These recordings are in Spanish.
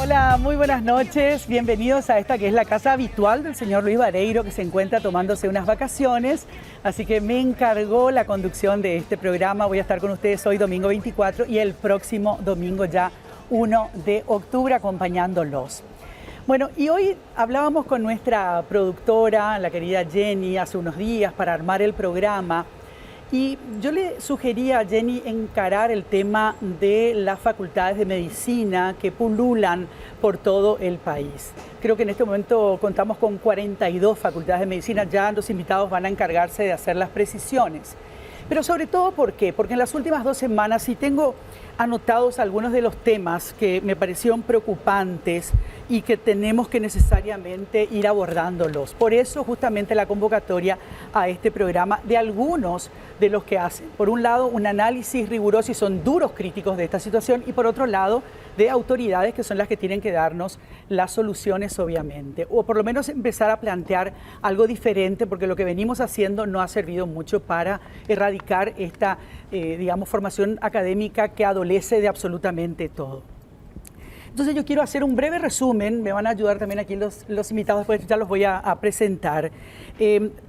Hola, muy buenas noches. Bienvenidos a esta que es la casa habitual del señor Luis Vareiro, que se encuentra tomándose unas vacaciones. Así que me encargó la conducción de este programa. Voy a estar con ustedes hoy domingo 24 y el próximo domingo ya 1 de octubre acompañándolos. Bueno, y hoy hablábamos con nuestra productora, la querida Jenny, hace unos días para armar el programa. Y yo le sugería a Jenny encarar el tema de las facultades de medicina que pululan por todo el país. Creo que en este momento contamos con 42 facultades de medicina, ya los invitados van a encargarse de hacer las precisiones. Pero sobre todo, ¿por qué? Porque en las últimas 2 semanas sí tengo anotados algunos de los temas que me parecieron preocupantes y que tenemos que necesariamente ir abordándolos. Por eso justamente la convocatoria a este programa de algunos de los que hacen. Por un lado, un análisis riguroso y son duros críticos de esta situación, y por otro lado, de autoridades que son las que tienen que darnos las soluciones, obviamente, o por lo menos empezar a plantear algo diferente, porque lo que venimos haciendo no ha servido mucho para erradicar esta, digamos, formación académica que adolece de absolutamente todo. Entonces yo quiero hacer un breve resumen, me van a ayudar también aquí los invitados, después ya los voy a presentar.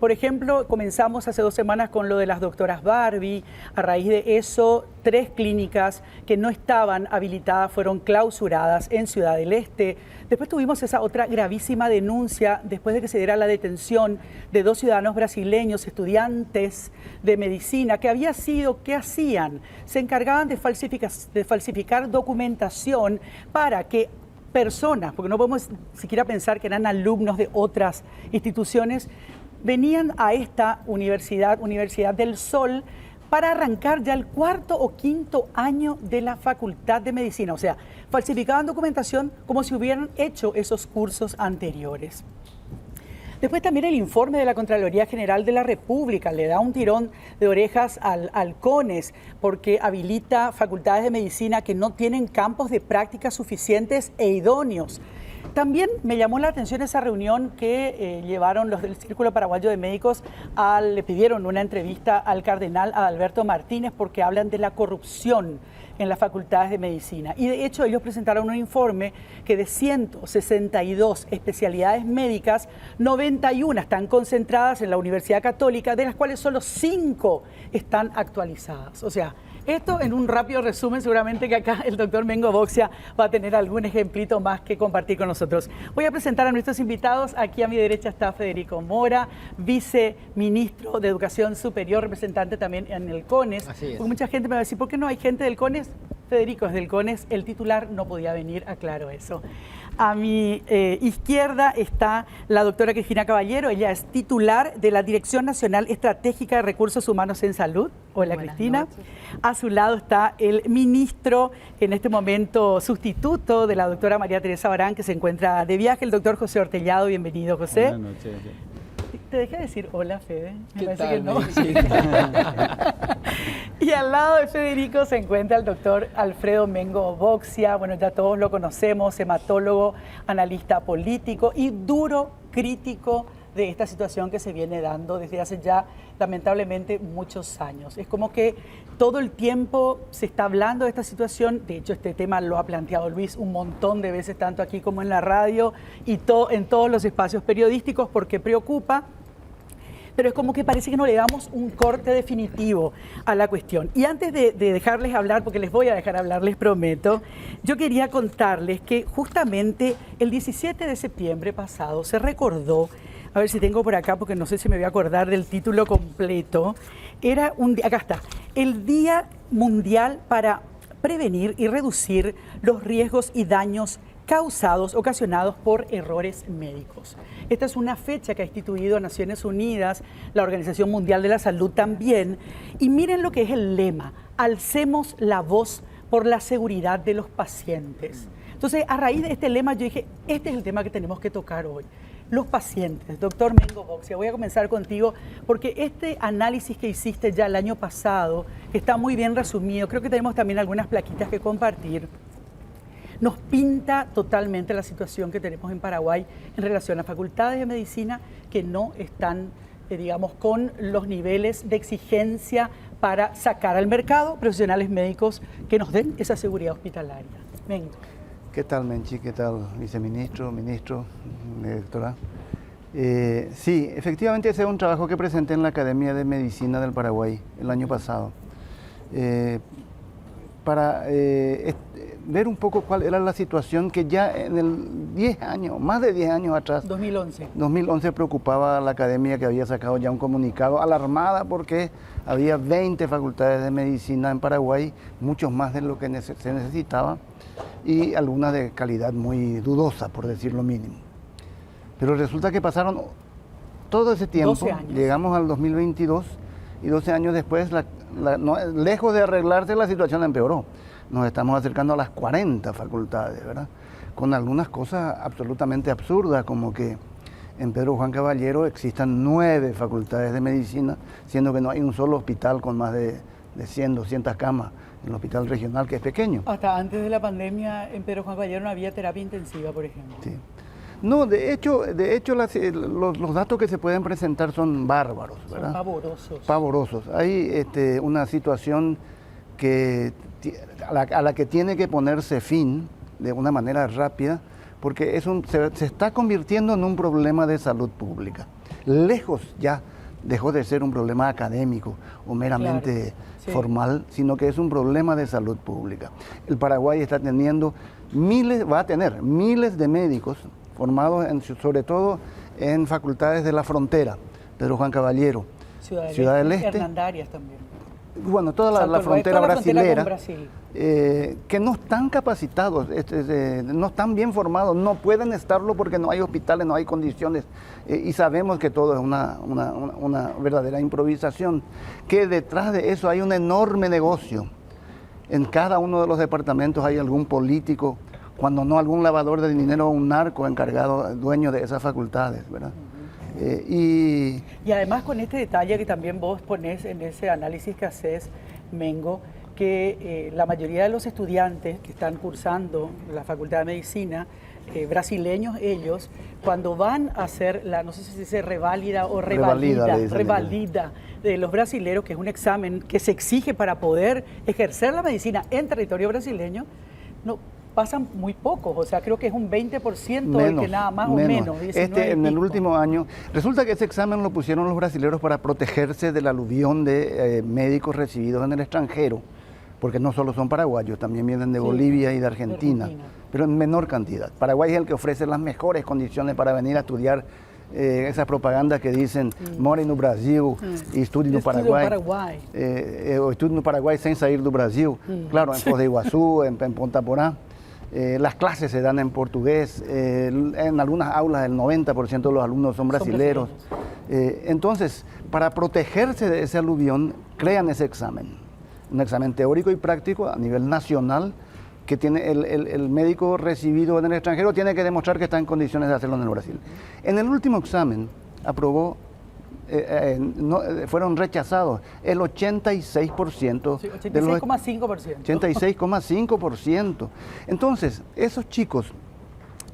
Por ejemplo, comenzamos hace 2 semanas con lo de las doctoras Barbie. A raíz de eso, 3 clínicas que no estaban habilitadas fueron clausuradas en Ciudad del Este. Después tuvimos esa otra gravísima denuncia después de que se diera la detención de 2 ciudadanos brasileños, estudiantes de medicina, que había sido, ¿qué hacían? Se encargaban de falsificar documentación para que personas, porque no podemos siquiera pensar que eran alumnos de otras instituciones, venían a esta Universidad del Sol para arrancar ya el 4º o 5º año de la Facultad de Medicina. O sea, falsificaban documentación como si hubieran hecho esos cursos anteriores. Después también el informe de la Contraloría General de la República le da un tirón de orejas al CONES porque habilita facultades de medicina que no tienen campos de práctica suficientes e idóneos. También me llamó la atención esa reunión que llevaron los del Círculo Paraguayo de Médicos, le pidieron una entrevista al cardenal Adalberto Martínez porque hablan de la corrupción en las facultades de medicina. Y de hecho ellos presentaron un informe que de 162 especialidades médicas, 91 están concentradas en la Universidad Católica, de las cuales solo 5 están actualizadas. O sea, esto en un rápido resumen, seguramente que acá el doctor Mengo Boxia va a tener algún ejemplito más que compartir con nosotros. Voy a presentar a nuestros invitados. Aquí a mi derecha está Federico Mora, viceministro de Educación Superior, representante también en el CONES. Así es. Porque mucha gente me va a decir, ¿por qué no hay gente del CONES? Federico es del CONES, el titular no podía venir, aclaro eso. A mi izquierda está la doctora Cristina Caballero, ella es titular de la Dirección Nacional Estratégica de Recursos Humanos en Salud. Hola, buenas Cristina. Noches. A su lado está el ministro, en este momento sustituto de la doctora María Teresa Barán, que se encuentra de viaje, el doctor José Ortellado. Bienvenido, José. Buenas noches. ¿Te dejé decir hola, Fede? ¿Qué parece tal? que no. Sí. Y al lado de Federico se encuentra el doctor Alfredo Mengo Boxia. Bueno, ya todos lo conocemos, hematólogo, analista político y duro crítico de esta situación que se viene dando desde hace ya, lamentablemente, muchos años. Es como que todo el tiempo se está hablando de esta situación. De hecho, este tema lo ha planteado Luis un montón de veces, tanto aquí como en la radio y en todos los espacios periodísticos, porque preocupa. Pero es como que parece que no le damos un corte definitivo a la cuestión. Y antes de dejarles hablar, porque les voy a dejar hablar, les prometo, yo quería contarles que justamente el 17 de septiembre pasado se recordó, a ver si tengo por acá, porque no sé si me voy a acordar del título completo, acá está, el Día Mundial para Prevenir y Reducir los Riesgos y Daños ocasionados por errores médicos. Esta es una fecha que ha instituido Naciones Unidas, la Organización Mundial de la Salud también, y miren lo que es el lema: alcemos la voz por la seguridad de los pacientes. Entonces, a raíz de este lema, yo dije, este es el tema que tenemos que tocar hoy. Los pacientes. Doctor Mengo Boxia, voy a comenzar contigo, porque este análisis que hiciste ya el año pasado, que está muy bien resumido, creo que tenemos también algunas plaquitas que compartir, nos pinta totalmente la situación que tenemos en Paraguay en relación a facultades de medicina que no están, digamos, con los niveles de exigencia para sacar al mercado profesionales médicos que nos den esa seguridad hospitalaria. Venga. ¿Qué tal, Menchi? ¿Qué tal, viceministro, ministro, directora? Sí, efectivamente ese es un trabajo que presenté en la Academia de Medicina del Paraguay el año pasado, para ver un poco cuál era la situación que ya en el 10 años, más de 10 años atrás, 2011 preocupaba a la Academia, que había sacado ya un comunicado alarmada porque había 20 facultades de medicina en Paraguay, muchos más de lo que se necesitaba, y algunas de calidad muy dudosa, por decir lo mínimo. Pero resulta que pasaron todo ese tiempo, llegamos al 2022 y 12 años después, lejos de arreglarse, la situación empeoró. Nos estamos acercando a las 40 facultades, ¿verdad? Con algunas cosas absolutamente absurdas, como que en Pedro Juan Caballero existan 9 facultades de medicina, siendo que no hay un solo hospital con más de 100, 200 camas, en el hospital regional, que es pequeño. Hasta antes de la pandemia en Pedro Juan Caballero no había terapia intensiva, por ejemplo. Sí. No, de hecho los datos que se pueden presentar son bárbaros, ¿verdad? Son pavorosos. Pavorosos. Hay una situación a la que tiene que ponerse fin de una manera rápida, porque se está convirtiendo en un problema de salud pública. Lejos ya dejó de ser un problema académico o meramente formal, sino que es un problema de salud pública. El Paraguay está va a tener miles de médicos formados sobre todo en facultades de la frontera, Pedro Juan Caballero, Ciudad del Este, Hernandarias también. Bueno, toda la frontera brasilera, que no están capacitados, no están bien formados, no pueden estarlo porque no hay hospitales, no hay condiciones, y sabemos que todo es una verdadera improvisación, que detrás de eso hay un enorme negocio. En cada uno de los departamentos hay algún político, cuando no algún lavador de dinero o un narco encargado, dueño de esas facultades, ¿verdad? Y además con este detalle que también vos ponés en ese análisis que haces, Mengo, que la mayoría de los estudiantes que están cursando la Facultad de Medicina, brasileños ellos, cuando van a hacer no sé si se dice reválida o revalida de los brasileros, que es un examen que se exige para poder ejercer la medicina en territorio brasileño, no pasan muy pocos, o sea, creo que es un 20% el que nada más o menos. En el último año, resulta que ese examen lo pusieron los brasileños para protegerse del aluvión de médicos recibidos en el extranjero, porque no solo son paraguayos, también vienen de Bolivia y de Argentina, pero en menor cantidad. Paraguay es el que ofrece las mejores condiciones para venir a estudiar esas propagandas que dicen more no Brasil y estudie no Paraguay, o estudie no Paraguay sin salir do Brasil, claro, en Foz de Iguazú, en Ponta Porá. Las clases se dan en portugués, en algunas aulas el 90% de los alumnos son brasileros. Entonces, para protegerse de ese aluvión, crean ese examen, un examen teórico y práctico a nivel nacional, que tiene el médico recibido en el extranjero tiene que demostrar que está en condiciones de hacerlo en el Brasil. En el último examen fueron rechazados el 86%. Sí, 86,5%. 86,5%. Entonces, esos chicos,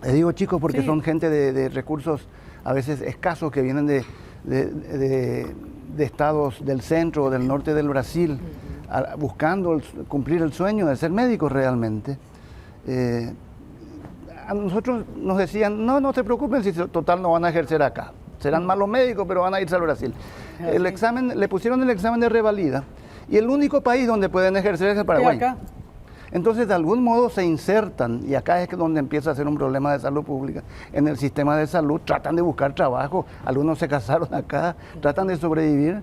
les digo chicos porque son gente de recursos a veces escasos que vienen de estados del centro o del norte del Brasil, buscando cumplir el sueño de ser médicos realmente. A nosotros nos decían, no se preocupen si total no van a ejercer acá. Serán malos médicos, pero van a irse al Brasil. Le pusieron el examen de revalida y el único país donde pueden ejercer es el Paraguay. Acá. Entonces, de algún modo se insertan, y acá es donde empieza a ser un problema de salud pública, en el sistema de salud, tratan de buscar trabajo, algunos se casaron acá, tratan de sobrevivir,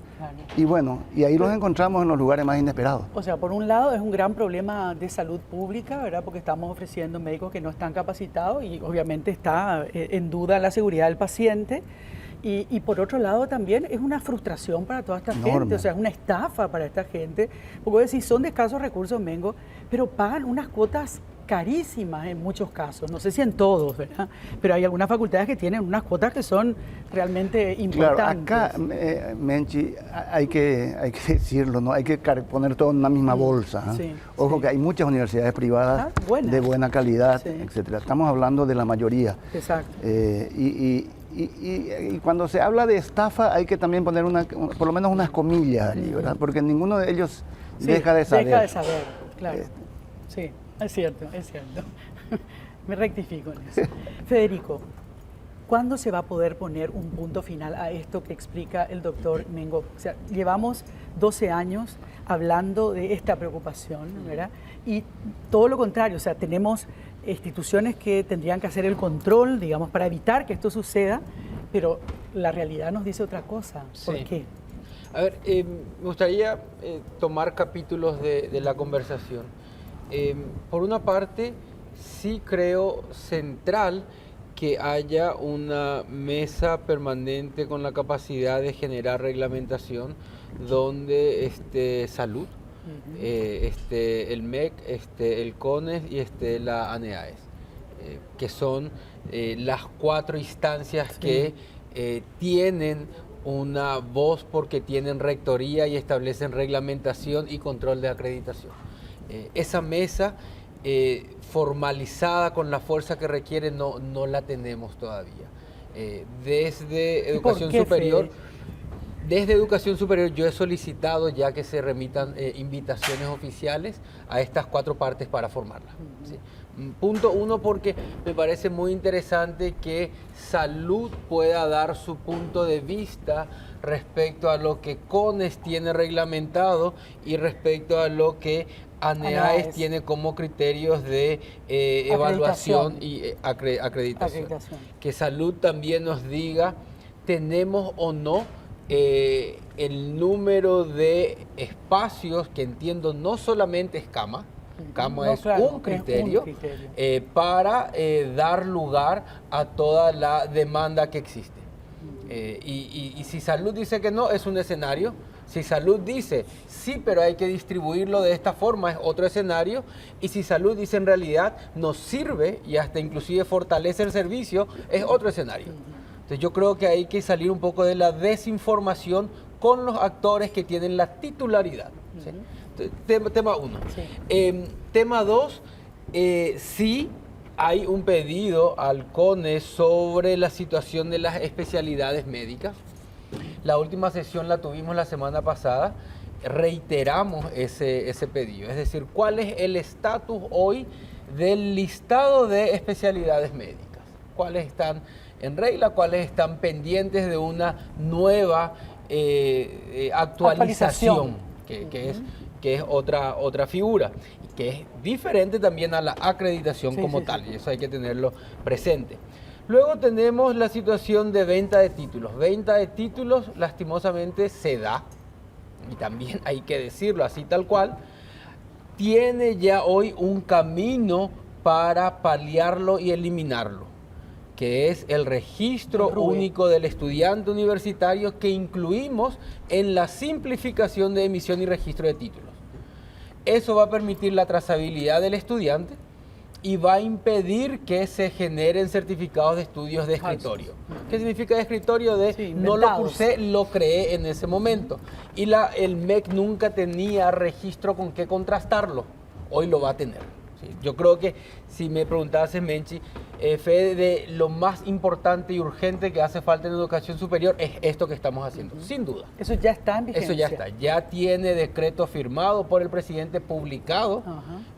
y bueno, y ahí los encontramos en los lugares más inesperados. O sea, por un lado es un gran problema de salud pública, ¿verdad? Porque estamos ofreciendo médicos que no están capacitados y obviamente está en duda la seguridad del paciente. Y por otro lado también es una frustración para toda esta gente, o sea, es una estafa para esta gente, porque decir, son de escasos recursos, Mengo, pero pagan unas cuotas carísimas en muchos casos, no sé si en todos, ¿verdad? Pero hay algunas facultades que tienen unas cuotas que son realmente importantes. Claro, acá, Menchi, hay que decirlo, ¿no? Hay que poner todo en una misma bolsa. Sí, ojo que hay muchas universidades privadas de buena calidad, etcétera. Estamos hablando de la mayoría. Exacto. Y cuando se habla de estafa hay que también poner por lo menos unas comillas allí, ¿verdad? Porque ninguno de ellos deja de saber. Deja de saber, claro. Sí, es cierto, es cierto. Me rectifico en eso. Federico, ¿cuándo se va a poder poner un punto final a esto que explica el doctor Mengo? O sea, llevamos 12 años hablando de esta preocupación, ¿verdad? Y todo lo contrario, o sea, tenemos instituciones que tendrían que hacer el control, digamos, para evitar que esto suceda, pero la realidad nos dice otra cosa. ¿Por qué? A ver, me gustaría tomar capítulos de la conversación. Por una parte, sí creo central que haya una mesa permanente con la capacidad de generar reglamentación donde salud, el MEC, el CONES y la ANEAES, que son las 4 instancias que tienen una voz porque tienen rectoría y establecen reglamentación y control de acreditación. Esa mesa formalizada con la fuerza que requiere no la tenemos todavía. Desde educación superior, yo he solicitado ya que se remitan invitaciones oficiales a estas 4 partes para formarla. ¿Sí? Punto 1, porque me parece muy interesante que salud pueda dar su punto de vista respecto a lo que CONES tiene reglamentado y respecto a lo que ANEAES tiene como criterios de evaluación y acreditación. Que salud también nos diga, ¿tenemos o no el número de espacios, que entiendo no solamente es cama es un criterio, para dar lugar a toda la demanda que existe? Y si salud dice que no, es un escenario. Si salud dice, sí, pero hay que distribuirlo de esta forma, es otro escenario. Y si salud dice, en realidad nos sirve y hasta inclusive fortalece el servicio, es otro escenario. Entonces yo creo que hay que salir un poco de la desinformación con los actores que tienen la titularidad. ¿Sí? Tema 1. Tema 2, sí hay un pedido al CONES sobre la situación de las especialidades médicas. La última sesión la tuvimos la semana pasada, reiteramos ese pedido, es decir, ¿cuál es el estatus hoy del listado de especialidades médicas? ¿Cuáles están en regla? ¿Cuáles están pendientes de una nueva actualización? Que es otra figura, que es diferente también a la acreditación como tal, y eso hay que tenerlo presente. Luego tenemos la situación de venta de títulos. Venta de títulos, lastimosamente, se da, y también hay que decirlo así tal cual, tiene ya hoy un camino para paliarlo y eliminarlo, que es el registro único del estudiante universitario, que incluimos en la simplificación de emisión y registro de títulos. Eso va a permitir la trazabilidad del estudiante y va a impedir que se generen certificados de estudios de escritorio. ¿Qué significa de escritorio? No lo cursé, lo creé en ese momento. Y el MEC nunca tenía registro con qué contrastarlo. Hoy lo va a tener. ¿Sí? Yo creo que, si me preguntases, Menchi, Fede, de lo más importante y urgente que hace falta en educación superior es esto que estamos haciendo, sin duda. Eso ya está en vigencia. Eso ya está, ya tiene decreto firmado por el presidente, publicado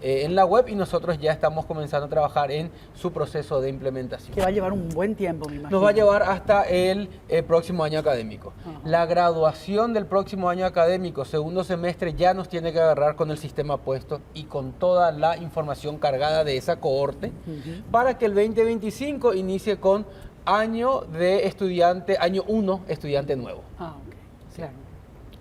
en la web, y nosotros ya estamos comenzando a trabajar en su proceso de implementación. Que va a llevar un buen tiempo, me imagino. Nos va a llevar hasta el próximo año académico. La graduación del próximo año académico, segundo semestre, ya nos tiene que agarrar con el sistema puesto y con toda la información cargada de esa cohorte, para que el 2025 inicie con año de estudiante, año 1, estudiante nuevo. Claro.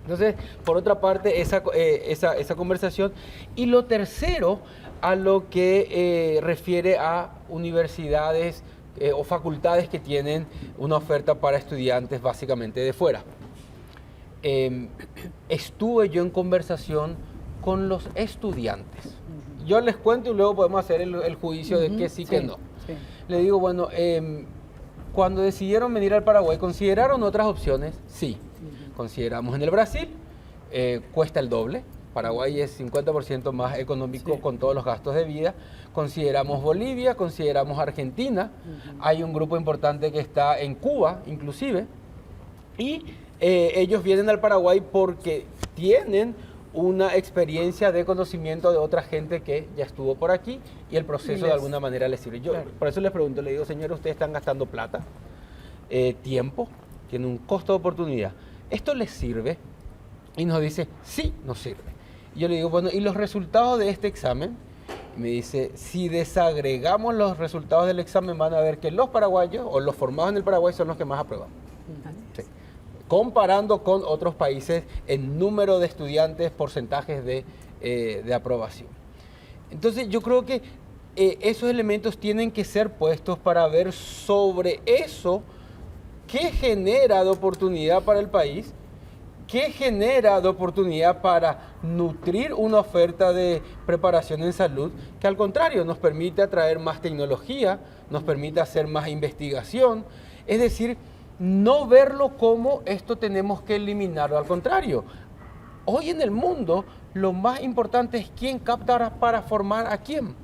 Entonces, por otra parte, esa conversación. Y lo tercero, a lo que refiere a universidades o facultades que tienen una oferta para estudiantes básicamente de fuera. Estuve yo en conversación con los estudiantes. Yo les cuento y luego podemos hacer el juicio de que sí, que no. Le digo, bueno, cuando decidieron venir al Paraguay, ¿consideraron otras opciones? Sí. Consideramos en el Brasil, cuesta el doble. Paraguay es 50% más económico con todos los gastos de vida. Consideramos Bolivia, consideramos Argentina. Hay un grupo importante que está en Cuba, inclusive. Y ellos vienen al Paraguay porque tienen una experiencia de conocimiento de otra gente que ya estuvo por aquí y el proceso de alguna manera les sirve. Yo por eso les pregunto, le digo, señores, ustedes están gastando plata, tiempo, tiene un costo de oportunidad. ¿Esto les sirve? Y nos dice, sí, nos sirve. Y yo le digo, bueno, ¿y los resultados de este examen? Y me dice, si desagregamos los resultados del examen, van a ver que los paraguayos o los formados en el Paraguay son los que más aprueban. Sí. Comparando con otros países en número de estudiantes, porcentajes de aprobación. Entonces yo creo que esos elementos tienen que ser puestos para ver sobre eso qué genera de oportunidad para el país, qué genera de oportunidad para nutrir una oferta de preparación en salud, que al contrario nos permite atraer más tecnología, nos permite hacer más investigación, es decir, no verlo como esto tenemos que eliminarlo, al contrario. Hoy en el mundo lo más importante es quién capta para formar a quién.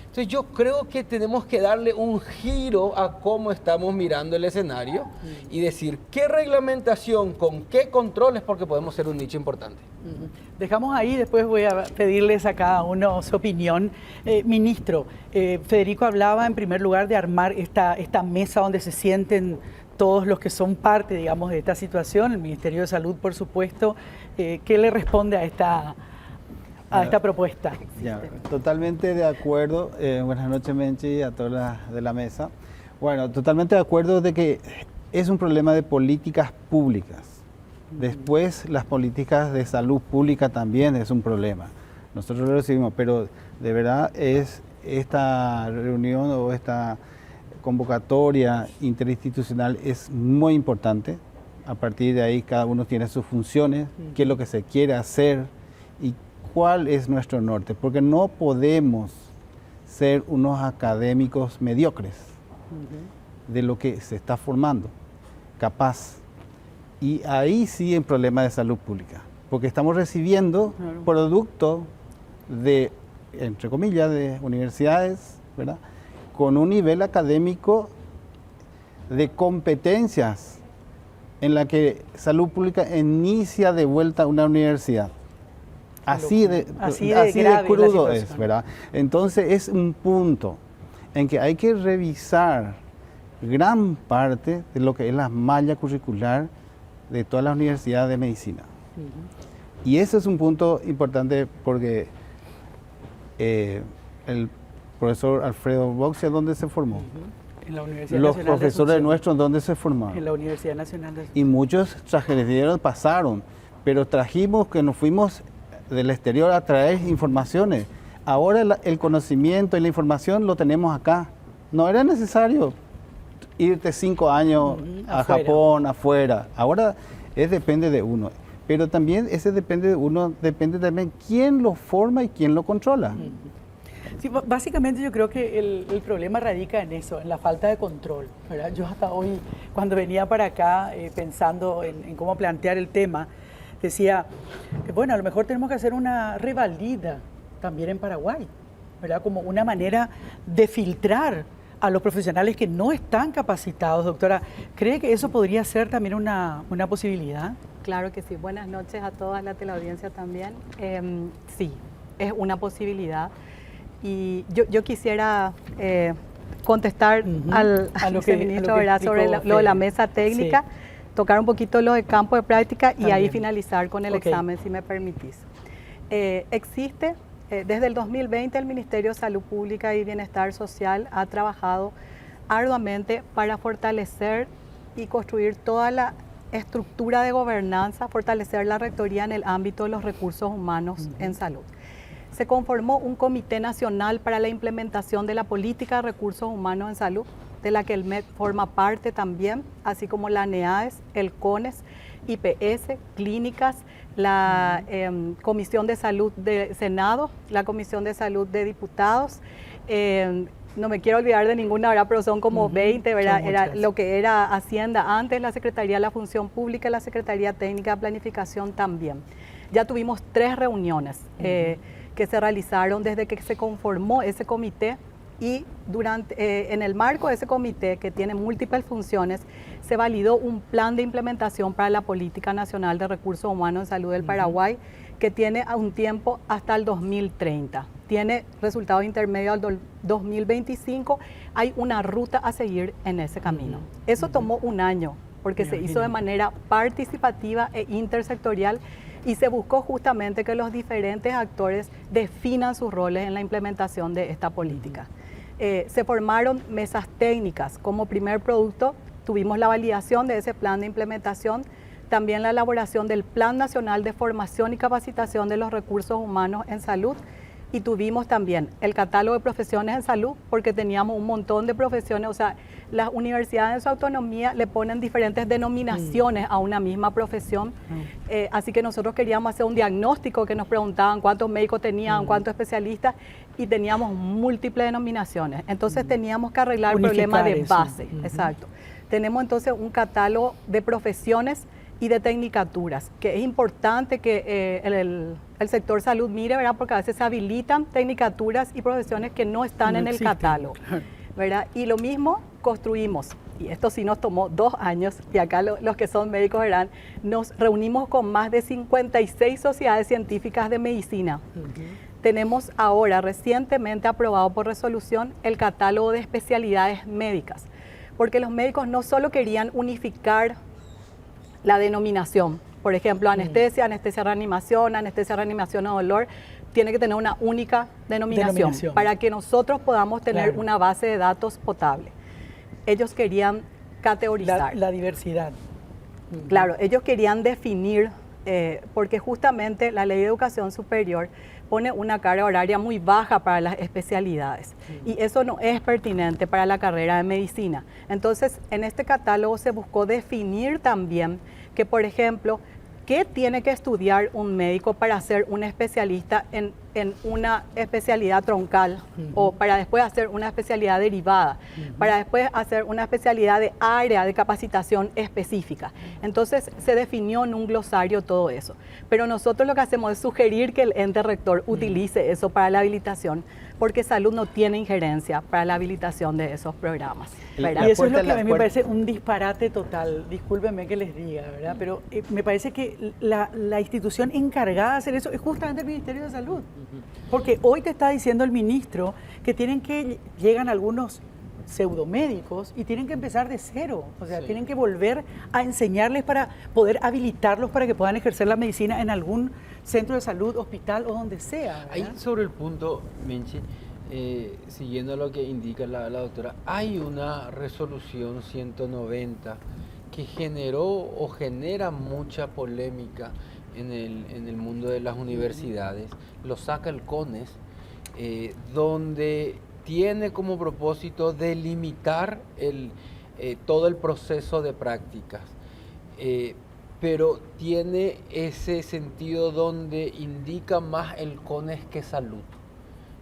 Entonces yo creo que tenemos que darle un giro a cómo estamos mirando el escenario y decir qué reglamentación, con qué controles, porque podemos ser un nicho importante. Dejamos ahí, después voy a pedirles a cada uno su opinión. Ministro, Federico hablaba en primer lugar de armar esta mesa donde se sienten todos los que son parte, digamos, de esta situación, el Ministerio de Salud, por supuesto. ¿Qué le responde a esta propuesta? Ya, totalmente de acuerdo. Buenas noches, Menchi, a todas de la mesa. Bueno, totalmente de acuerdo de que es un problema de políticas públicas. Después, las políticas de salud pública también es un problema. Nosotros lo recibimos, pero de verdad es esta reunión o esta convocatoria interinstitucional es muy importante. A partir de ahí cada uno tiene sus funciones, qué es lo que se quiere hacer y cuál es nuestro norte, porque no podemos ser unos académicos mediocres de lo que se está formando, capaz. Y ahí sí el problema de salud pública, porque estamos recibiendo producto de, entre comillas, de universidades, ¿verdad?, con un nivel académico de competencias en la que salud pública inicia de vuelta a una universidad. Así de crudo es, ¿verdad? Entonces es un punto en que hay que revisar gran parte de lo que es la malla curricular de todas las universidades de medicina. Y ese es un punto importante porque el profesor Alfredo Boxia, ¿dónde se formó? En la Universidad Los Nacional profesores nuestros, ¿dónde se formaron? En la Universidad Nacional de Y muchos transgresores pasaron, pero trajimos que nos fuimos del exterior a traer informaciones. Ahora el conocimiento y la información lo tenemos acá. No era necesario irte 5 años a Japón, afuera. Ahora depende de uno. Pero también ese depende de uno, depende también quién lo forma y quién lo controla. Sí, básicamente yo creo que el problema radica en eso, en la falta de control, ¿verdad? Yo hasta hoy, cuando venía para acá pensando en cómo plantear el tema, decía, bueno, a lo mejor tenemos que hacer una revalida también en Paraguay, ¿verdad? Como una manera de filtrar a los profesionales que no están capacitados. Doctora, ¿cree que eso podría ser también una posibilidad? Claro que sí. Buenas noches a toda la teleaudiencia también. Sí, es una posibilidad. Y yo quisiera contestar al viceministro, ¿verdad?, sobre lo de la mesa técnica, tocar un poquito lo de campo de práctica y ahí finalizar con el examen, si me permitís. Existe, desde el 2020 el Ministerio de Salud Pública y Bienestar Social ha trabajado arduamente para fortalecer y construir toda la estructura de gobernanza, fortalecer la rectoría en el ámbito de los recursos humanos en salud. Se conformó un Comité Nacional para la Implementación de la Política de Recursos Humanos en Salud, de la que el MED forma parte también, así como la ANEAES, el CONES, IPS, clínicas, la Comisión de Salud de Senado, la Comisión de Salud de Diputados. No me quiero olvidar de ninguna, ¿verdad?, pero son como 20, ¿verdad? Era lo que era Hacienda antes, la Secretaría de la Función Pública, la Secretaría Técnica de Planificación también. Ya tuvimos 3 reuniones que se realizaron desde que se conformó ese comité y en el marco de ese comité, que tiene múltiples funciones, se validó un plan de implementación para la Política Nacional de Recursos Humanos en Salud del Paraguay, que tiene un tiempo hasta el 2030. Tiene resultados intermedios al 2025. Hay una ruta a seguir en ese camino. Eso tomó un año, porque se hizo de manera participativa e intersectorial y se buscó justamente que los diferentes actores definan sus roles en la implementación de esta política. Se formaron mesas técnicas. Como primer producto tuvimos la validación de ese plan de implementación, también la elaboración del Plan Nacional de Formación y Capacitación de los Recursos Humanos en Salud, y tuvimos también el catálogo de profesiones en salud, porque teníamos un montón de profesiones. O sea, las universidades en su autonomía le ponen diferentes denominaciones a una misma profesión. Así que nosotros queríamos hacer un diagnóstico, que nos preguntaban cuántos médicos tenían, cuántos especialistas, y teníamos múltiples denominacionnes. Entonces teníamos que arreglar el problema de base. Exacto. Tenemos entonces un catálogo de profesiones y de tecnicaturas, que es importante que el sector salud mire, ¿verdad? Porque a veces se habilitan tecnicaturas y profesiones que no están en el catálogo, ¿verdad? Y lo mismo construimos, y esto sí nos tomó 2 años, y acá los que son médicos verán, nos reunimos con más de 56 sociedades científicas de medicina. Tenemos ahora recientemente aprobado por resolución el catálogo de especialidades médicas, porque los médicos no solo querían unificar la denominación, por ejemplo, anestesia, anestesia reanimación o dolor, tiene que tener una única denominación para que nosotros podamos tener una base de datos potable. Ellos querían categorizar. La diversidad. Claro, ellos querían definir, porque justamente la Ley de Educación Superior pone una carga horaria muy baja para las especialidades, y eso no es pertinente para la carrera de medicina. Entonces, en este catálogo se buscó definir también que, por ejemplo, ¿qué tiene que estudiar un médico para ser un especialista en una especialidad troncal, o para después hacer una especialidad derivada, para después hacer una especialidad de área de capacitación específica? Entonces se definió en un glosario todo eso. Pero nosotros lo que hacemos es sugerir que el ente rector utilice eso para la habilitación, porque salud no tiene injerencia para la habilitación de esos programas, ¿verdad? Y eso es lo que a mí me parece un disparate total, discúlpenme que les diga, ¿verdad? Pero me parece que la institución encargada de hacer eso es justamente el Ministerio de Salud. Porque hoy te está diciendo el ministro que llegan algunos pseudomédicos y tienen que empezar de cero, o sea, tienen que volver a enseñarles para poder habilitarlos para que puedan ejercer la medicina en algún centro de salud, hospital o donde sea, ¿verdad? Ahí sobre el punto, Menchi, siguiendo lo que indica la doctora, hay una resolución 190 que generó o genera mucha polémica en el mundo de las universidades. Lo saca el CONES, donde tiene como propósito delimitar todo el proceso de prácticas, pero tiene ese sentido donde indica más el CONES que salud.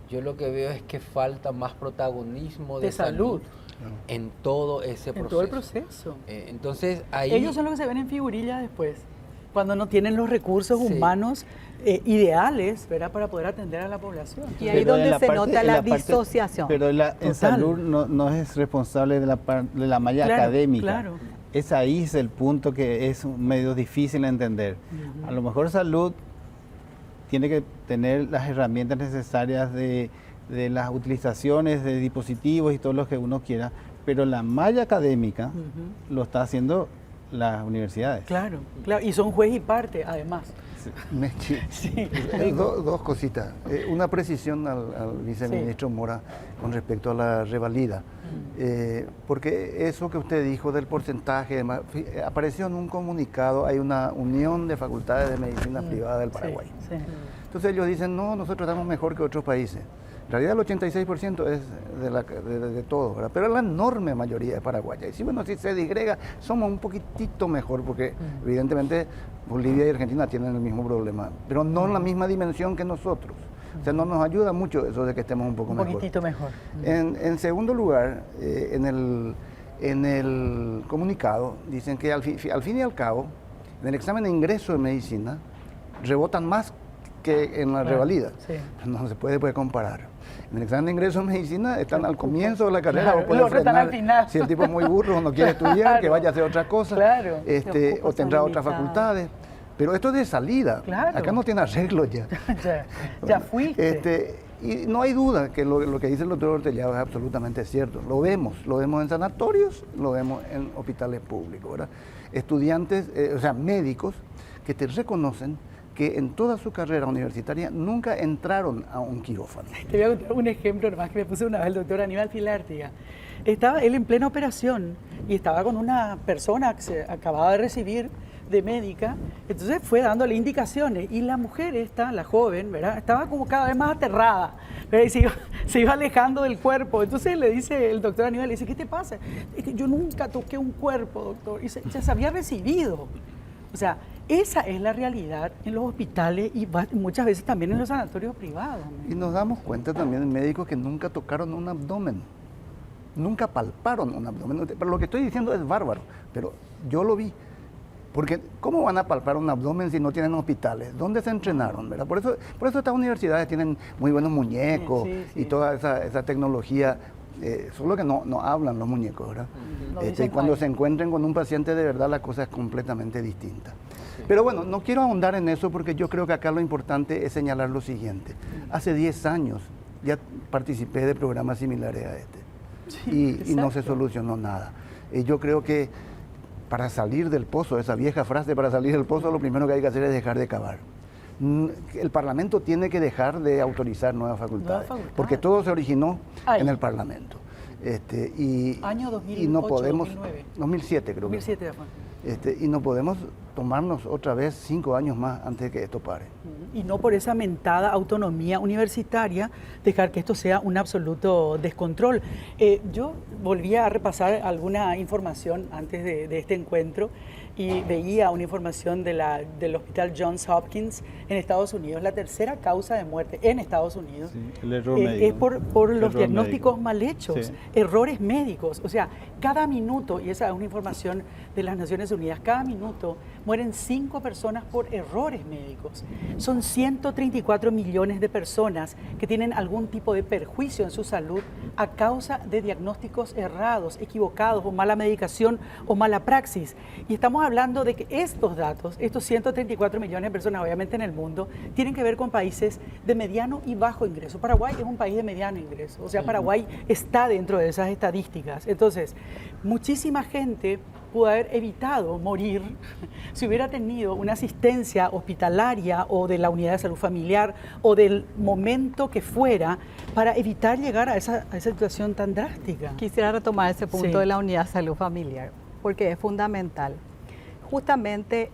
Yo lo que veo es que falta más protagonismo de salud en todo ese proceso. En todo el proceso. Entonces ahí... Ellos son los que se ven en figurillas después, cuando no tienen los recursos humanos ideales, ¿verdad?, para poder atender a la población. Y ahí es donde se nota la disociación. Pero en salud no es responsable de la malla académica. Claro. Ahí es el punto que es medio difícil de entender. A lo mejor salud tiene que tener las herramientas necesarias de las utilizaciones de dispositivos y todo lo que uno quiera, pero la malla académica lo está haciendo las universidades. Claro, y son juez y parte, además. Dos cositas. Una precisión al viceministro Mora con respecto a la revalida. Porque eso que usted dijo del porcentaje, además, apareció en un comunicado, hay una unión de facultades de medicina privada del Paraguay. Entonces ellos dicen, no, nosotros estamos mejor que otros países. En realidad el 86% es de todo, ¿verdad? Pero la enorme mayoría es paraguaya. Y si se digrega, somos un poquitito mejor, porque evidentemente Bolivia y Argentina tienen el mismo problema, pero no en la misma dimensión que nosotros. O sea, no nos ayuda mucho eso de que estemos un poco mejor. Un poquitito mejor. En segundo lugar, en el comunicado dicen que al fin y al cabo, en el examen de ingreso de medicina, rebotan más que en la revalida. No se puede comparar. En el examen de ingreso en medicina están al comienzo de la carrera, o pueden frenar. Al final. Si el tipo es muy burro o no quiere estudiar, que vaya a hacer otra cosa, o tendrá otras facultades. Pero esto es de salida. Claro. Acá no tiene arreglo ya. ya fuiste. Y no hay duda que lo que dice el doctor Ortellado es absolutamente cierto. Lo vemos en sanatorios, lo vemos en hospitales públicos, ¿verdad? Estudiantes, o sea, médicos que te reconocen que en toda su carrera universitaria nunca entraron a un quirófano. Te voy a contar un ejemplo nomás que me puso una vez el doctor Aníbal Filártiga. Estaba él en plena operación y estaba con una persona que se acababa de recibir de médica, entonces fue dándole indicaciones y la mujer esta, la joven, ¿verdad? Estaba como cada vez más aterrada, ¿verdad? Y se iba alejando del cuerpo. Entonces le dice el doctor Aníbal, le dice, ¿qué te pasa? Es que yo nunca toqué un cuerpo, doctor, y ya se había recibido. O sea, esa es la realidad en los hospitales y muchas veces también en los sanatorios privados. Y nos damos cuenta también de médicos que nunca tocaron un abdomen, nunca palparon un abdomen. Pero lo que estoy diciendo es bárbaro, pero yo lo vi. Porque ¿cómo van a palpar un abdomen si no tienen hospitales? ¿Dónde se entrenaron? ¿Verdad? Por eso estas universidades tienen muy buenos muñecos y toda esa tecnología, solo que no hablan los muñecos, ¿verdad? Y cuando se encuentren con un paciente de verdad la cosa es completamente distinta. Pero bueno, no quiero ahondar en eso porque yo creo que acá lo importante es señalar lo siguiente. Hace 10 años ya participé de programas similares a este y no se solucionó nada. Yo creo que para salir del pozo, esa vieja frase, para salir del pozo lo primero que hay que hacer es dejar de cavar. El Parlamento tiene que dejar de autorizar nuevas facultades, porque todo se originó en el Parlamento. Año 2008, y no podemos, 2009. 2007 creo 2007 que. fue. Y no podemos tomarnos otra vez 5 años más antes de que esto pare. Y no por esa mentada autonomía universitaria dejar que esto sea un absoluto descontrol. Yo volví a repasar alguna información antes de este encuentro y veía una información del Hospital Johns Hopkins en Estados Unidos. La tercera causa de muerte en Estados Unidos el error médico, es por los diagnósticos médico mal hechos, errores médicos. O sea, cada minuto, y esa es una información de las Naciones Unidas, cada minuto mueren 5 personas por errores médicos. Son 134 millones de personas que tienen algún tipo de perjuicio en su salud a causa de diagnósticos errados, equivocados, o mala medicación o mala praxis. Y estamos hablando de que estos datos, estos 134 millones de personas, obviamente en el mundo, tienen que ver con países de mediano y bajo ingreso. Paraguay es un país de mediano ingreso, o sea, Paraguay está dentro de esas estadísticas. Entonces, muchísima gente pudo haber evitado morir si hubiera tenido una asistencia hospitalaria o de la unidad de salud familiar o del momento que fuera para evitar llegar a esa situación tan drástica. Quisiera retomar ese punto de la unidad de salud familiar, porque es fundamental. Justamente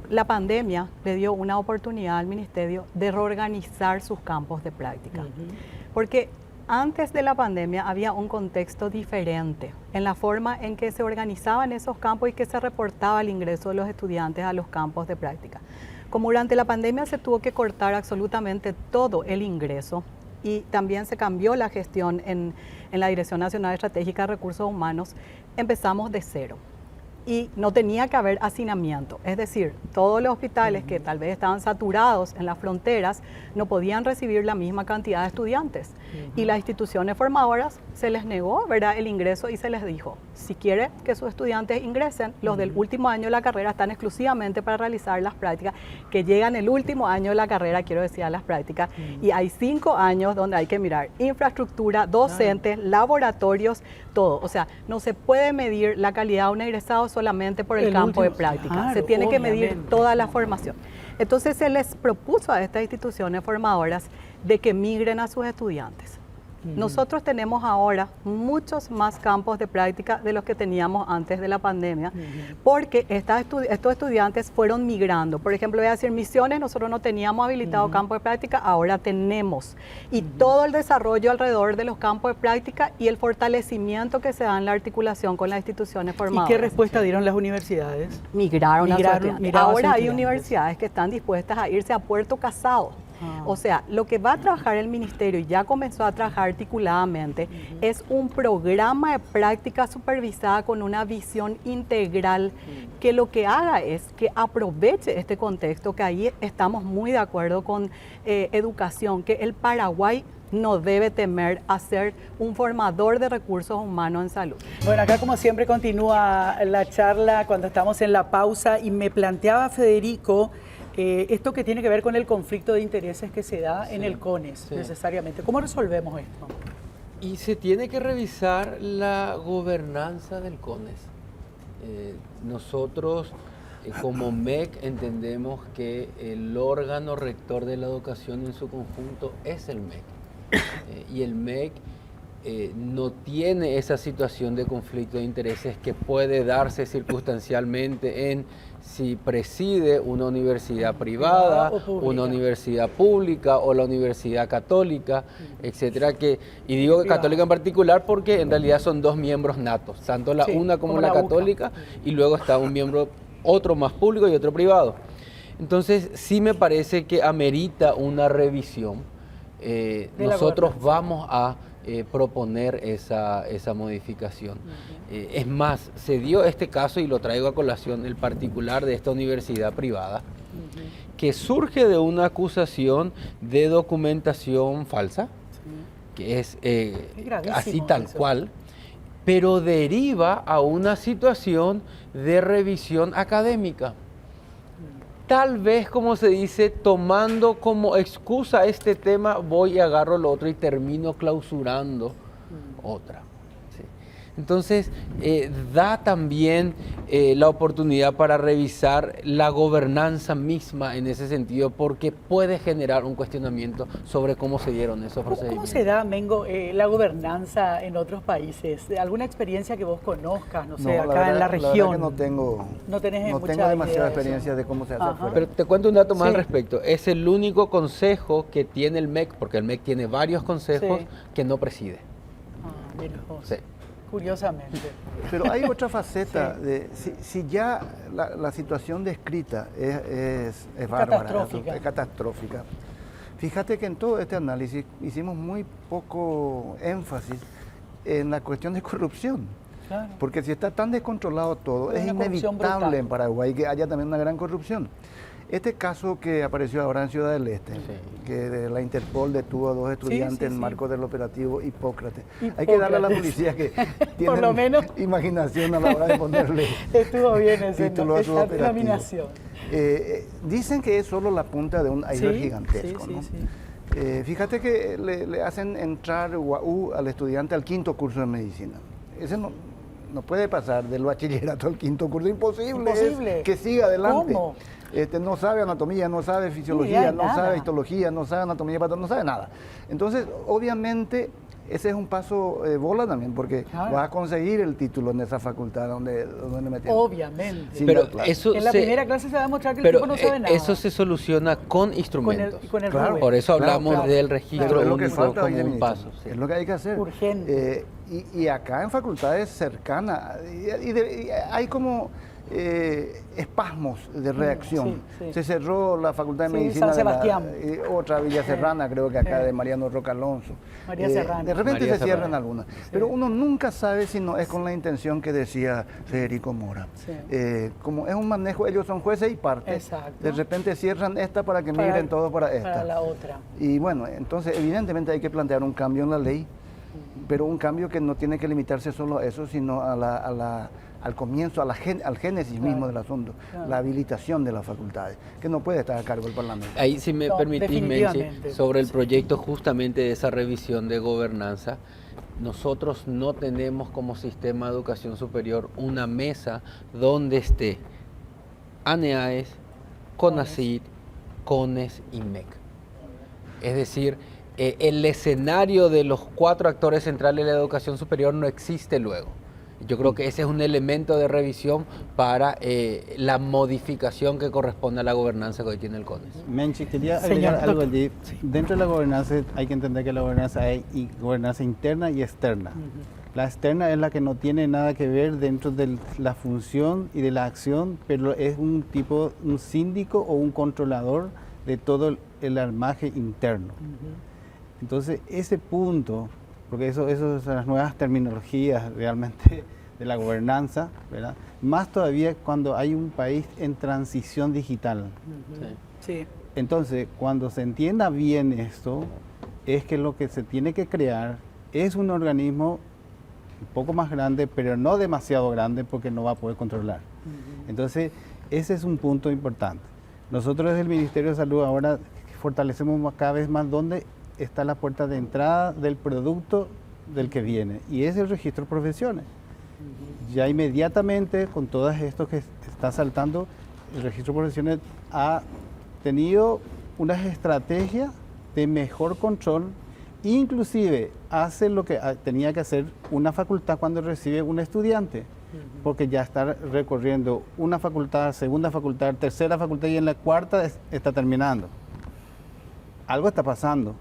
la pandemia le dio una oportunidad al Ministerio de reorganizar sus campos de práctica, porque antes de la pandemia había un contexto diferente en la forma en que se organizaban esos campos y que se reportaba el ingreso de los estudiantes a los campos de práctica. Como durante la pandemia se tuvo que cortar absolutamente todo el ingreso y también se cambió la gestión en la Dirección Nacional Estratégica de Recursos Humanos, empezamos de cero. Y no tenía que haber hacinamiento, es decir, todos los hospitales que tal vez estaban saturados en las fronteras no podían recibir la misma cantidad de estudiantes. Y las instituciones formadoras se les negó, ¿verdad?, el ingreso y se les dijo, si quiere que sus estudiantes ingresen, los del último año de la carrera están exclusivamente para realizar las prácticas, que llegan el último año de la carrera, quiero decir, a las prácticas, y hay 5 años donde hay que mirar infraestructura, docentes, laboratorios, todo. O sea, no se puede medir la calidad de un egresado solamente por el campo de práctica. Claro, se tiene que medir toda la formación. Entonces se les propuso a estas instituciones formadoras de que migren a sus estudiantes. Nosotros tenemos ahora muchos más campos de práctica de los que teníamos antes de la pandemia, porque estos estudiantes fueron migrando. Por ejemplo, voy a decir, Misiones, nosotros no teníamos habilitado campo de práctica, ahora tenemos. Y todo el desarrollo alrededor de los campos de práctica y el fortalecimiento que se da en la articulación con las instituciones formadoras. ¿Y qué respuesta dieron las universidades? Migraron a sus estudiantes. Ahora hay universidades que están dispuestas a irse a Puerto Casado. O sea, lo que va a trabajar el Ministerio, y ya comenzó a trabajar articuladamente, es un programa de práctica supervisada con una visión integral que lo que haga es que aproveche este contexto, que ahí estamos muy de acuerdo con educación, que el Paraguay no debe temer a ser un formador de recursos humanos en salud. Bueno, acá como siempre continúa la charla cuando estamos en la pausa y me planteaba Federico esto que tiene que ver con el conflicto de intereses que se da en el CONES necesariamente. ¿Cómo resolvemos esto? Y se tiene que revisar la gobernanza del CONES. Nosotros como MEC entendemos que el órgano rector de la educación en su conjunto es el MEC. Y el MEC no tiene esa situación de conflicto de intereses que puede darse circunstancialmente en si preside una universidad privada, una universidad pública o la universidad católica, etcétera. Y digo católica en particular porque en realidad son dos miembros natos, tanto la una como la católica, y luego está un miembro, otro más público y otro privado. Entonces sí me parece que amerita una revisión. Nosotros vamos a proponer esa modificación. Es más, se dio este caso, y lo traigo a colación, el particular de esta universidad privada, que surge de una acusación de documentación falsa, que es así tal cual, pero deriva a una situación de revisión académica. Tal vez, como se dice, tomando como excusa este tema, voy y agarro lo otro y termino clausurando otra. ¿Sí? Entonces, da también la oportunidad para revisar la gobernanza misma en ese sentido, porque puede generar un cuestionamiento sobre cómo se dieron esos procedimientos. ¿Cómo se da, Mengo, la gobernanza en otros países? ¿Alguna experiencia que vos conozcas, no sé, acá en la región? La verdad que no tengo demasiada experiencia de cómo se hace afuera. Pero te cuento un dato más al respecto. Es el único consejo que tiene el MEC, porque el MEC tiene varios consejos, que no preside. Mira vos. Sí. Curiosamente. Pero hay otra faceta, de si ya la situación descrita es bárbara, es catastrófica. Fíjate que en todo este análisis hicimos muy poco énfasis en la cuestión de corrupción. Claro. Porque si está tan descontrolado todo, es inevitable en Paraguay que haya también una gran corrupción. Este caso que apareció ahora en Ciudad del Este, que de la Interpol detuvo a 2 estudiantes en marco del operativo Hipócrates. Hay que darle a la policía que tiene por lo menos imaginación a la hora de ponerle estuvo bien ese título a su operativo. denominación. Dicen que es solo la punta de un iceberg gigantesco, ¿no? Fíjate que le hacen entrar UAU al estudiante al 5º curso de medicina. Ese no puede pasar del bachillerato al 5º curso, imposible. Que siga adelante. ¿Cómo? No sabe anatomía, no sabe fisiología, no sabe histología, no sabe anatomía, no sabe nada. Entonces, obviamente, ese es un paso bola también, porque vas a conseguir el título en esa facultad donde metieron. Obviamente. Pero eso en la primera clase se va a demostrar que el tipo no sabe nada. Eso se soluciona con instrumentos. Con el claro. Por eso hablamos del registro único como un paso. Es lo que hay que hacer. Urgente. Y acá en facultades cercanas, hay como espasmos de reacción. Se cerró la Facultad de Medicina San Sebastián. Otra Villa Serrana, creo que acá de Mariano Roca Alonso. María Serrana. De repente María se cierran Serrana. algunas. Pero uno nunca sabe si no es con la intención que decía Federico Mora. Como es un manejo, ellos son jueces y partes. Exacto. De repente cierran esta para que migren todos para esta. Para la otra. Y bueno, entonces evidentemente hay que plantear un cambio en la ley, pero un cambio que no tiene que limitarse solo a eso, sino al comienzo, al génesis mismo del asunto, la habilitación de las facultades, que no puede estar a cargo del Parlamento. Ahí, si me permitís, Menchi, sobre el proyecto justamente de esa revisión de gobernanza, nosotros no tenemos como sistema de educación superior una mesa donde esté ANEAES, CONACYT, CONES y MEC. Es decir, el escenario de los 4 actores centrales de la educación superior no existe luego. Yo creo que ese es un elemento de revisión para la modificación que corresponde a la gobernanza que hoy tiene el CONES. Menchi, quería agregar algo allí. Dentro de la gobernanza hay que entender que la gobernanza hay gobernanza interna y externa. La externa es la que no tiene nada que ver dentro de la función y de la acción, pero es un síndico o un controlador de todo el armaje interno. Entonces, ese punto, porque eso son las nuevas terminologías realmente de la gobernanza, ¿verdad? Más todavía cuando hay un país en transición digital. Sí. Entonces, cuando se entienda bien esto, es que lo que se tiene que crear es un organismo un poco más grande, pero no demasiado grande porque no va a poder controlar. Entonces, ese es un punto importante. Nosotros desde el Ministerio de Salud ahora fortalecemos cada vez más dónde está la puerta de entrada del producto del que viene, y es el registro de profesiones. Ya inmediatamente, con todo esto que está saltando, el registro de profesiones ha tenido unas estrategias de mejor control, inclusive hace lo que tenía que hacer una facultad cuando recibe un estudiante, porque ya está recorriendo una facultad, segunda facultad, tercera facultad, y en la cuarta está terminando. Algo está pasando.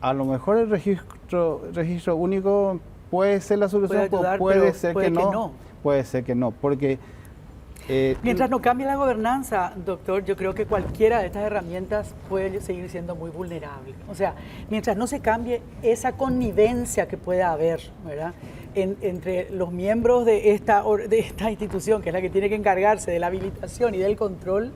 A lo mejor el registro único puede ser la solución, puede ser que no. Puede ser que no, porque... mientras no cambie la gobernanza, doctor, yo creo que cualquiera de estas herramientas puede seguir siendo muy vulnerable. O sea, mientras no se cambie esa connivencia que pueda haber, ¿verdad?, entre los miembros de esta institución, que es la que tiene que encargarse de la habilitación y del control.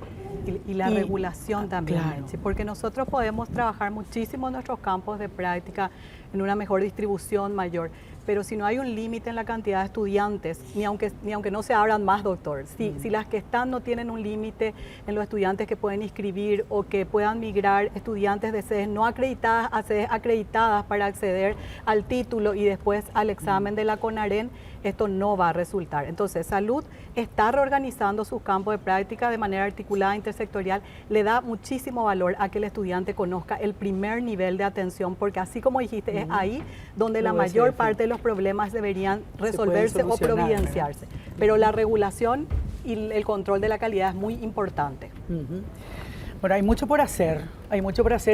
Y la regulación también, claro. ¿sí? Porque nosotros podemos trabajar muchísimo en nuestros campos de práctica, en una mejor distribución mayor, pero si no hay un límite en la cantidad de estudiantes, ni aunque no se abran más, doctor, si las que están no tienen un límite en los estudiantes que pueden inscribir o que puedan migrar estudiantes de sedes no acreditadas a sedes acreditadas para acceder al título y después al examen de la CONAREN, esto no va a resultar. Entonces, Salud está reorganizando sus campos de práctica de manera articulada, intersectorial, le da muchísimo valor a que el estudiante conozca el primer nivel de atención, porque así como dijiste, es ahí donde la mayor parte de los problemas deberían resolverse o providenciarse. Pero la regulación y el control de la calidad es muy importante. Bueno, hay mucho por hacer,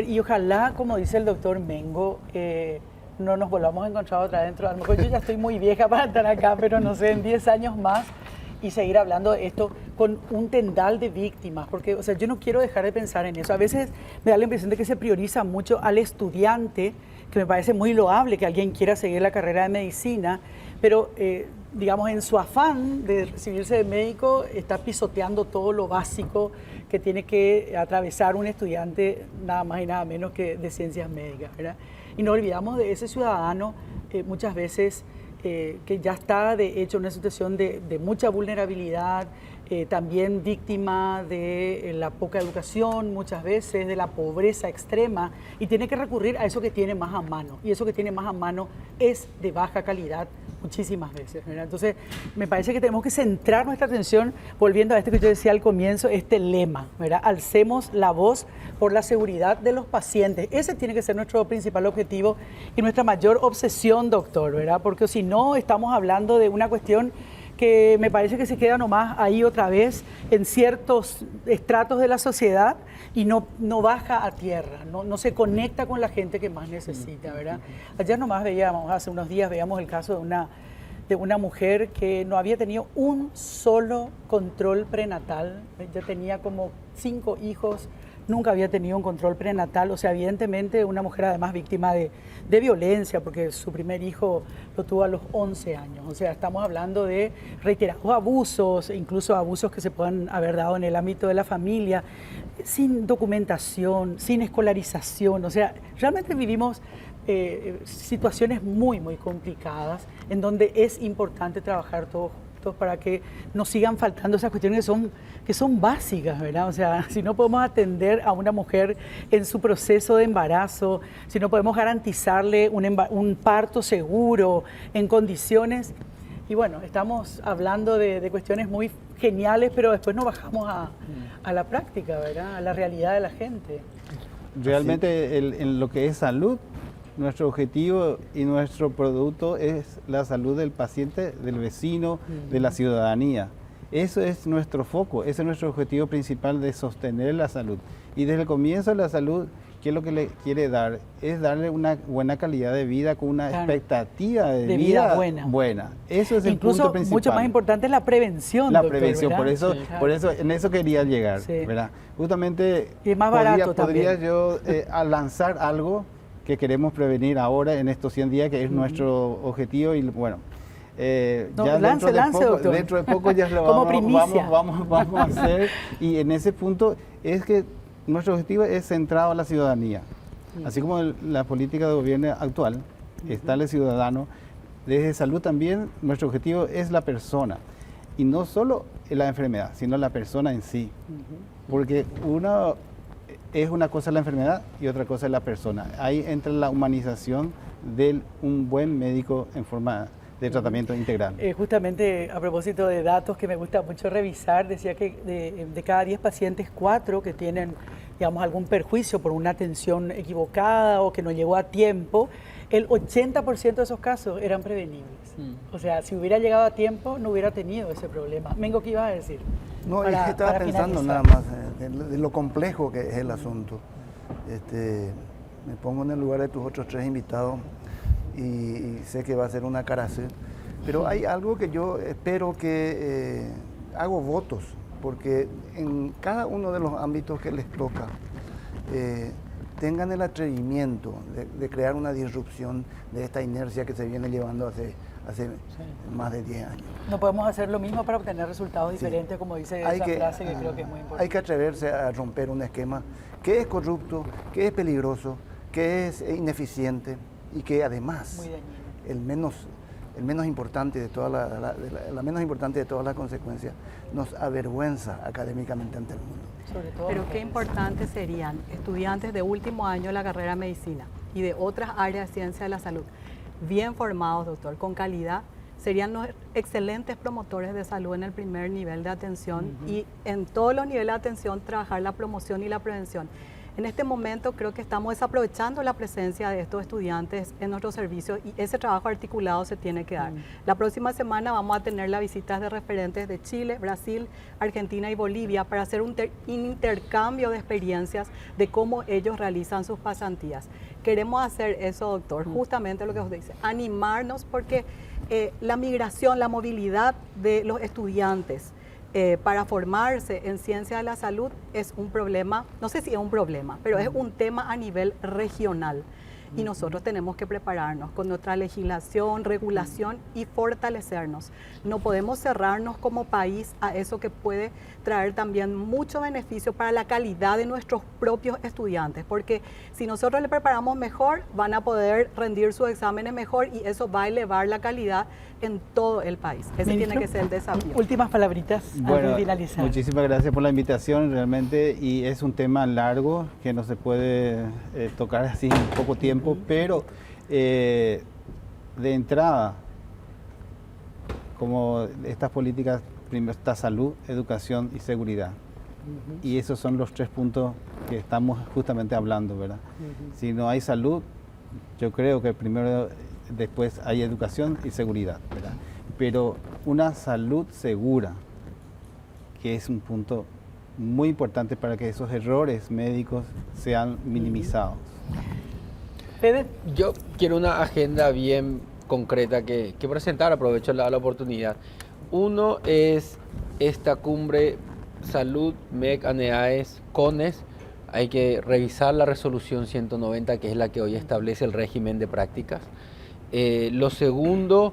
y ojalá, como dice el doctor Mengo, no nos volvamos a encontrar otra vez dentro. A lo mejor yo ya estoy muy vieja para estar acá, pero no sé, en 10 años más, y seguir hablando de esto con un tendal de víctimas, porque, o sea, yo no quiero dejar de pensar en eso. A veces me da la impresión de que se prioriza mucho al estudiante, que me parece muy loable que alguien quiera seguir la carrera de medicina, pero, digamos, en su afán de recibirse de médico, está pisoteando todo lo básico que tiene que atravesar un estudiante, nada más y nada menos que de ciencias médicas, ¿verdad? Y no olvidamos de ese ciudadano muchas veces que ya está de hecho en una situación de mucha vulnerabilidad, también víctima de la poca educación muchas veces, de la pobreza extrema, y tiene que recurrir a eso que tiene más a mano, y eso que tiene más a mano es de baja calidad muchísimas veces, ¿verdad? Entonces, me parece que tenemos que centrar nuestra atención, volviendo a esto que yo decía al comienzo, este lema, ¿verdad? Alcemos la voz por la seguridad de los pacientes. Ese tiene que ser nuestro principal objetivo y nuestra mayor obsesión, doctor, ¿verdad? Porque si no, estamos hablando de una cuestión que me parece que se queda nomás ahí otra vez en ciertos estratos de la sociedad y no baja a tierra, no se conecta con la gente que más necesita, ¿verdad? Ayer nomás veíamos, hace unos días veíamos el caso de una mujer que no había tenido un solo control prenatal, ya tenía como 5 hijos, nunca había tenido un control prenatal, o sea, evidentemente una mujer además víctima de violencia, porque su primer hijo lo tuvo a los 11 años, o sea, estamos hablando de reiterados abusos, incluso abusos que se puedan haber dado en el ámbito de la familia, sin documentación, sin escolarización, o sea, realmente vivimos situaciones muy, muy complicadas, en donde es importante trabajar todos para que nos sigan faltando esas cuestiones que son básicas, ¿verdad? O sea, si no podemos atender a una mujer en su proceso de embarazo, si no podemos garantizarle un parto seguro, en condiciones, y bueno, estamos hablando de cuestiones muy geniales, pero después nos bajamos a la práctica, ¿verdad? A la realidad de la gente. Realmente en lo que es salud, nuestro objetivo y nuestro producto es la salud del paciente, del vecino, de la ciudadanía. Eso es nuestro foco, ese es nuestro objetivo principal de sostener la salud. Y desde el comienzo la salud, ¿qué es lo que le quiere dar? Es darle una buena calidad de vida con una expectativa de vida buena. Eso es el punto principal. Mucho más importante es la prevención. La doctor, prevención, ¿verdad? por eso en eso quería llegar, ¿verdad? Justamente y es más barato podría yo lanzar algo que queremos prevenir ahora en estos 100 días, que es nuestro objetivo, y bueno, ya dentro de poco ya lo vamos a hacer, y en ese punto es que nuestro objetivo es centrado a la ciudadanía. Así como la política de gobierno actual, está el ciudadano, desde salud también nuestro objetivo es la persona. Y no solo la enfermedad, sino la persona en sí. Porque es una cosa la enfermedad y otra cosa es la persona. Ahí entra la humanización de un buen médico en forma de tratamiento integral. Justamente a propósito de datos que me gusta mucho revisar, decía que de cada 10 pacientes, 4 que tienen, digamos, algún perjuicio por una atención equivocada o que no llegó a tiempo, el 80% de esos casos eran prevenibles. O sea, si hubiera llegado a tiempo, no hubiera tenido ese problema. Mengo, ¿qué ibas a decir? No, es que estaba pensando finalizar. nada más de lo complejo que es el asunto. Me pongo en el lugar de tus otros 3 invitados y sé que va a ser una cárcel, pero hay algo que yo espero que hago votos, porque en cada uno de los ámbitos que les toca, tengan el atrevimiento de crear una disrupción de esta inercia que se viene llevando hace más de 10 años. No podemos hacer lo mismo para obtener resultados diferentes, como dice esa frase que creo que es muy importante. Hay que atreverse a romper un esquema que es corrupto, que es peligroso, que es ineficiente y que además el menos importante de toda la menos importante de todas las consecuencias nos avergüenza académicamente ante el mundo. Sobre todo Pero qué importantes serían estudiantes de último año de la carrera de medicina y de otras áreas de ciencia de la salud, bien formados, doctor, con calidad, serían los excelentes promotores de salud en el primer nivel de atención y en todos los niveles de atención trabajar la promoción y la prevención. En este momento creo que estamos desaprovechando la presencia de estos estudiantes en nuestros servicios y ese trabajo articulado se tiene que dar. La próxima semana vamos a tener las visitas de referentes de Chile, Brasil, Argentina y Bolivia para hacer un intercambio de experiencias de cómo ellos realizan sus pasantías. Queremos hacer eso, doctor, justamente lo que usted dice, animarnos porque la migración, la movilidad de los estudiantes para formarse en ciencia de la salud es un problema, no sé si es un problema, pero es un tema a nivel regional. Y nosotros tenemos que prepararnos con nuestra legislación, regulación y fortalecernos. No podemos cerrarnos como país a eso que puede traer también mucho beneficio para la calidad de nuestros propios estudiantes, porque si nosotros le preparamos mejor, van a poder rendir sus exámenes mejor y eso va a elevar la calidad en todo el país. Ese tiene que ser el desafío. Últimas palabritas antes de finalizar. Muchísimas gracias por la invitación realmente y es un tema largo que no se puede tocar así en poco tiempo, pero de entrada, como estas políticas, primero está salud, educación y seguridad. Y esos son los 3 puntos que estamos justamente hablando, ¿verdad? Si no hay salud, yo creo que primero, después hay educación y seguridad, ¿verdad? Pero una salud segura, que es un punto muy importante para que esos errores médicos sean minimizados. Fede, Yo quiero una agenda bien concreta que presentar, aprovecho la oportunidad. Uno es esta cumbre Salud, MEC, ANEAES, CONES. Hay que revisar la resolución 190, que es la que hoy establece el régimen de prácticas. Lo segundo,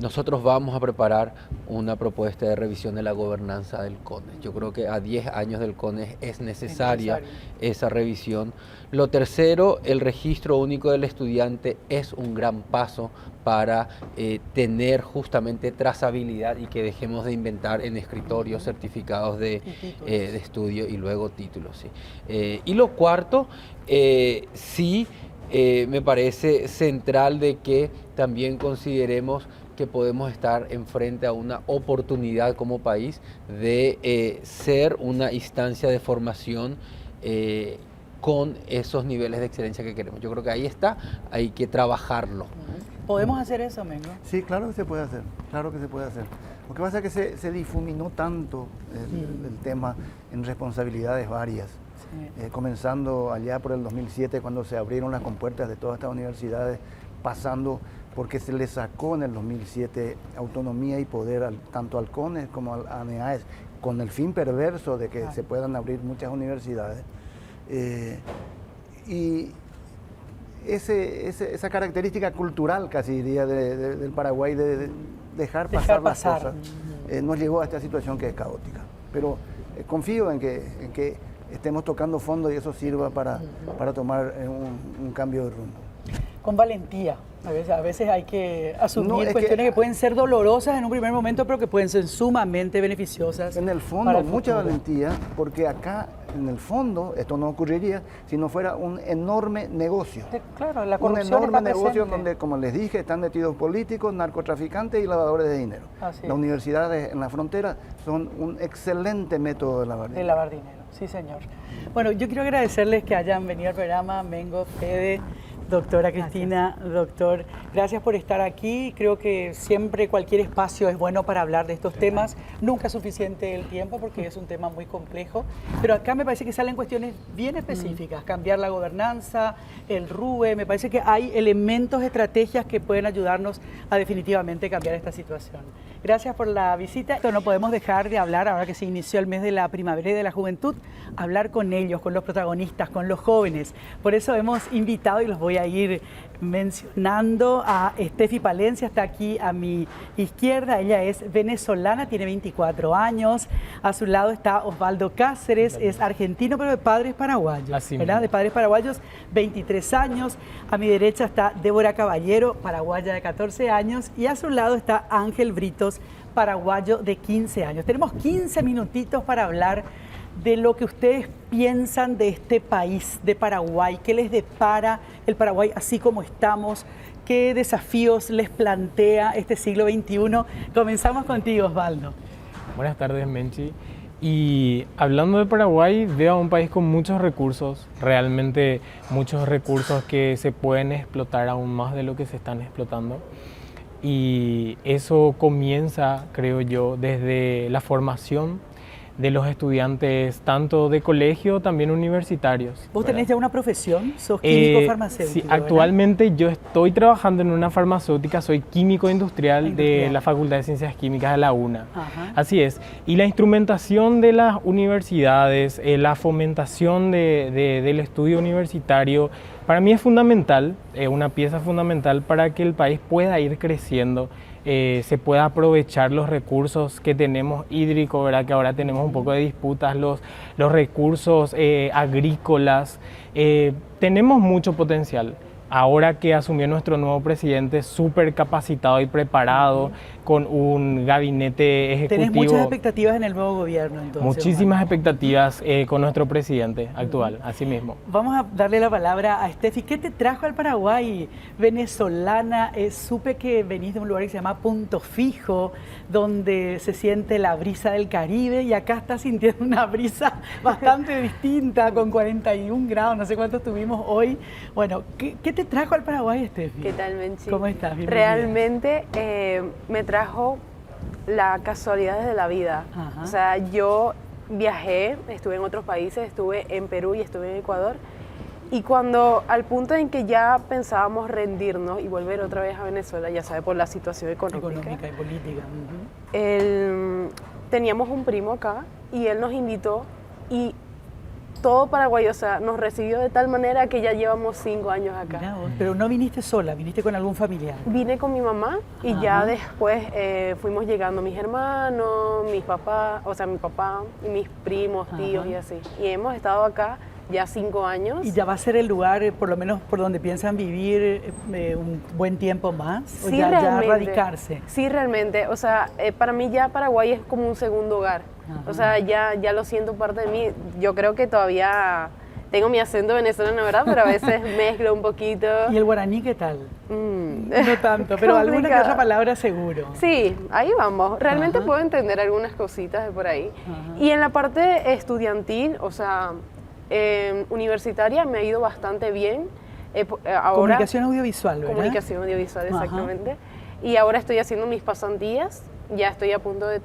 nosotros vamos a preparar una propuesta de revisión de la gobernanza del CONES. Yo creo que a 10 años del CONES es necesaria esa revisión. Lo tercero, el registro único del estudiante es un gran paso para tener justamente trazabilidad y que dejemos de inventar en escritorios certificados de estudio y luego títulos. ¿Sí? Y lo cuarto, me parece central de que también consideremos que podemos estar enfrente a una oportunidad como país de ser una instancia de formación con esos niveles de excelencia que queremos. Yo creo que ahí está, hay que trabajarlo. ¿podemos hacer eso, Mengo? Sí, claro que se puede hacer, claro que se puede hacer. Lo que pasa es que se difuminó tanto el tema en responsabilidades varias. Comenzando allá por el 2007, cuando se abrieron las compuertas de todas estas universidades, pasando porque se le sacó en el 2007 autonomía y poder tanto al CONES como al ANEAES, con el fin perverso de que se puedan abrir muchas universidades. Y esa característica cultural, casi diría, del Paraguay, de dejar pasar las cosas, nos llevó a esta situación que es caótica. Pero confío en que estemos tocando fondo y eso sirva para tomar un cambio de rumbo. Con valentía. A veces hay que asumir es cuestiones que pueden ser dolorosas en un primer momento, pero que pueden ser sumamente beneficiosas. En el fondo, mucha valentía, porque acá, en el fondo, esto no ocurriría si no fuera un enorme negocio. Claro, la Un corrupción enorme está negocio presente. donde, como les dije, están metidos políticos, narcotraficantes y lavadores de dinero. Así es. Las universidades en la frontera son un excelente método de lavar dinero. De lavar dinero, sí señor. Bueno, yo quiero agradecerles que hayan venido al programa, Mengo, Fede, doctora Cristina, doctor, gracias por estar aquí. Creo que siempre cualquier espacio es bueno para hablar de estos temas. Nunca es suficiente el tiempo porque es un tema muy complejo, pero acá me parece que salen cuestiones bien específicas, cambiar la gobernanza, el RUE, me parece que hay elementos, estrategias que pueden ayudarnos a definitivamente cambiar esta situación. Gracias por la visita. No podemos dejar de hablar, ahora que se inició el mes de la primavera y de la juventud, hablar con ellos, con los protagonistas, con los jóvenes. Por eso hemos invitado, y los voy a ir mencionando, a Steffi Palencia, está aquí a mi izquierda. Ella es venezolana, tiene 24 años. A su lado está Osvaldo Cáceres, es argentino, pero de padres paraguayos. Así ¿verdad? mismo. De padres paraguayos, 23 años. A mi derecha está Débora Caballero, paraguaya de 14 años. Y a su lado está Ángel Britos, paraguayo de 15 años. Tenemos 15 minutitos para hablar de lo que ustedes piensan de este país, de Paraguay. ¿Qué les depara el Paraguay así como estamos? ¿Qué desafíos les plantea este siglo XXI? Comenzamos contigo, Osvaldo. Buenas tardes, Menchi. Y hablando de Paraguay, veo a un país con muchos recursos, realmente muchos recursos que se pueden explotar aún más de lo que se están explotando. Y eso comienza, creo yo, desde la formación de los estudiantes, tanto de colegio, también universitarios. ¿Vos tenés ya una profesión? ¿Sos químico farmacéutico? Sí, actualmente yo estoy trabajando en una farmacéutica, soy químico industrial de la Facultad de Ciencias Químicas de la UNA. Ajá. Así es. Y la instrumentación de las universidades, la fomentación del estudio universitario, para mí es fundamental, una pieza fundamental para que el país pueda ir creciendo. Se pueda aprovechar los recursos que tenemos hídricos, ¿verdad? Que ahora tenemos un poco de disputas, los recursos agrícolas. Tenemos mucho potencial. Ahora que asumió nuestro nuevo presidente, súper capacitado y preparado, con un gabinete ejecutivo. ¿Tenés muchas expectativas en el nuevo gobierno entonces? Muchísimas expectativas con nuestro presidente actual, así mismo. Vamos a darle la palabra a Steffi. ¿Qué te trajo al Paraguay? Venezolana, supe que venís de un lugar que se llama Punto Fijo, donde se siente la brisa del Caribe, y acá estás sintiendo una brisa bastante distinta, con 41 grados, no sé cuántos tuvimos hoy. Bueno, ¿qué te trajo al Paraguay, Steffi? ¿Qué tal, Menchi? ¿Cómo estás? Bienvenida. Realmente me trajo la casualidad de la vida. Ajá. O sea, yo viajé, estuve en otros países, estuve en Perú y estuve en Ecuador. Y cuando al punto en que ya pensábamos rendirnos y volver otra vez a Venezuela, ya sabe, por la situación económica Y política. Ujú. Teníamos un primo acá y él nos invitó, y todo Paraguay, o sea, nos recibió de tal manera que ya llevamos 5 años acá. Mirá vos, pero no viniste sola, viniste con algún familiar. Vine con mi mamá y Ajá. ya después fuimos llegando mis hermanos, mis papás, o sea, mi papá y mis primos, tíos Ajá. y así. Y hemos estado acá ya 5 años. ¿Y ya va a ser el lugar, por lo menos por donde piensan vivir un buen tiempo más? ¿O Sí, ya radicarse? Sí, realmente. O sea, para mí ya Paraguay es como un segundo hogar. Ajá. O sea, ya lo siento parte de mí. Yo creo que todavía tengo mi acento venezolano, ¿verdad? Pero a veces mezclo un poquito. ¿Y el guaraní qué tal? Mm. No tanto, pero alguna que Complicado. otra palabra seguro. Sí, ahí vamos. Realmente Ajá. puedo entender algunas cositas de por ahí. Ajá. Y en la parte estudiantil, o sea, universitaria, me ha ido bastante bien. Ahora, Comunicación audiovisual, ¿verdad? Comunicación audiovisual, Ajá. exactamente. Y ahora estoy haciendo mis pasantías. Ya estoy a punto de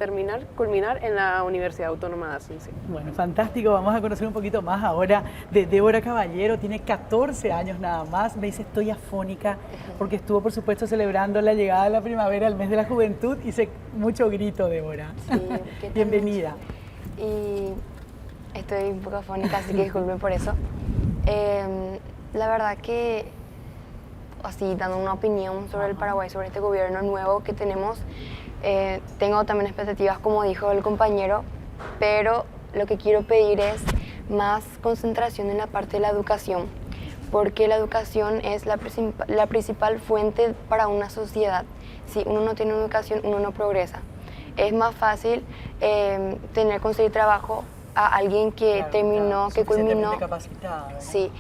culminar en la Universidad Autónoma de Asunción. Bueno, fantástico. Vamos a conocer un poquito más ahora de Débora Caballero. Tiene 14 años nada más. Me dice, estoy afónica porque estuvo, por supuesto, celebrando la llegada de la primavera, el mes de la juventud. Hice mucho grito, Débora. Sí, ¿qué tal? Bienvenida. Y estoy un poco afónica, así que disculpen por eso. La verdad que, así, dando una opinión sobre el Paraguay, sobre este gobierno nuevo que tenemos, tengo también expectativas, como dijo el compañero, pero lo que quiero pedir es más concentración en la parte de la educación, porque la educación es la principal fuente para una sociedad. Si uno no tiene educación, uno no progresa. Es más fácil conseguir trabajo a alguien que terminó, que culminó. Capacitado, ¿no? Sí,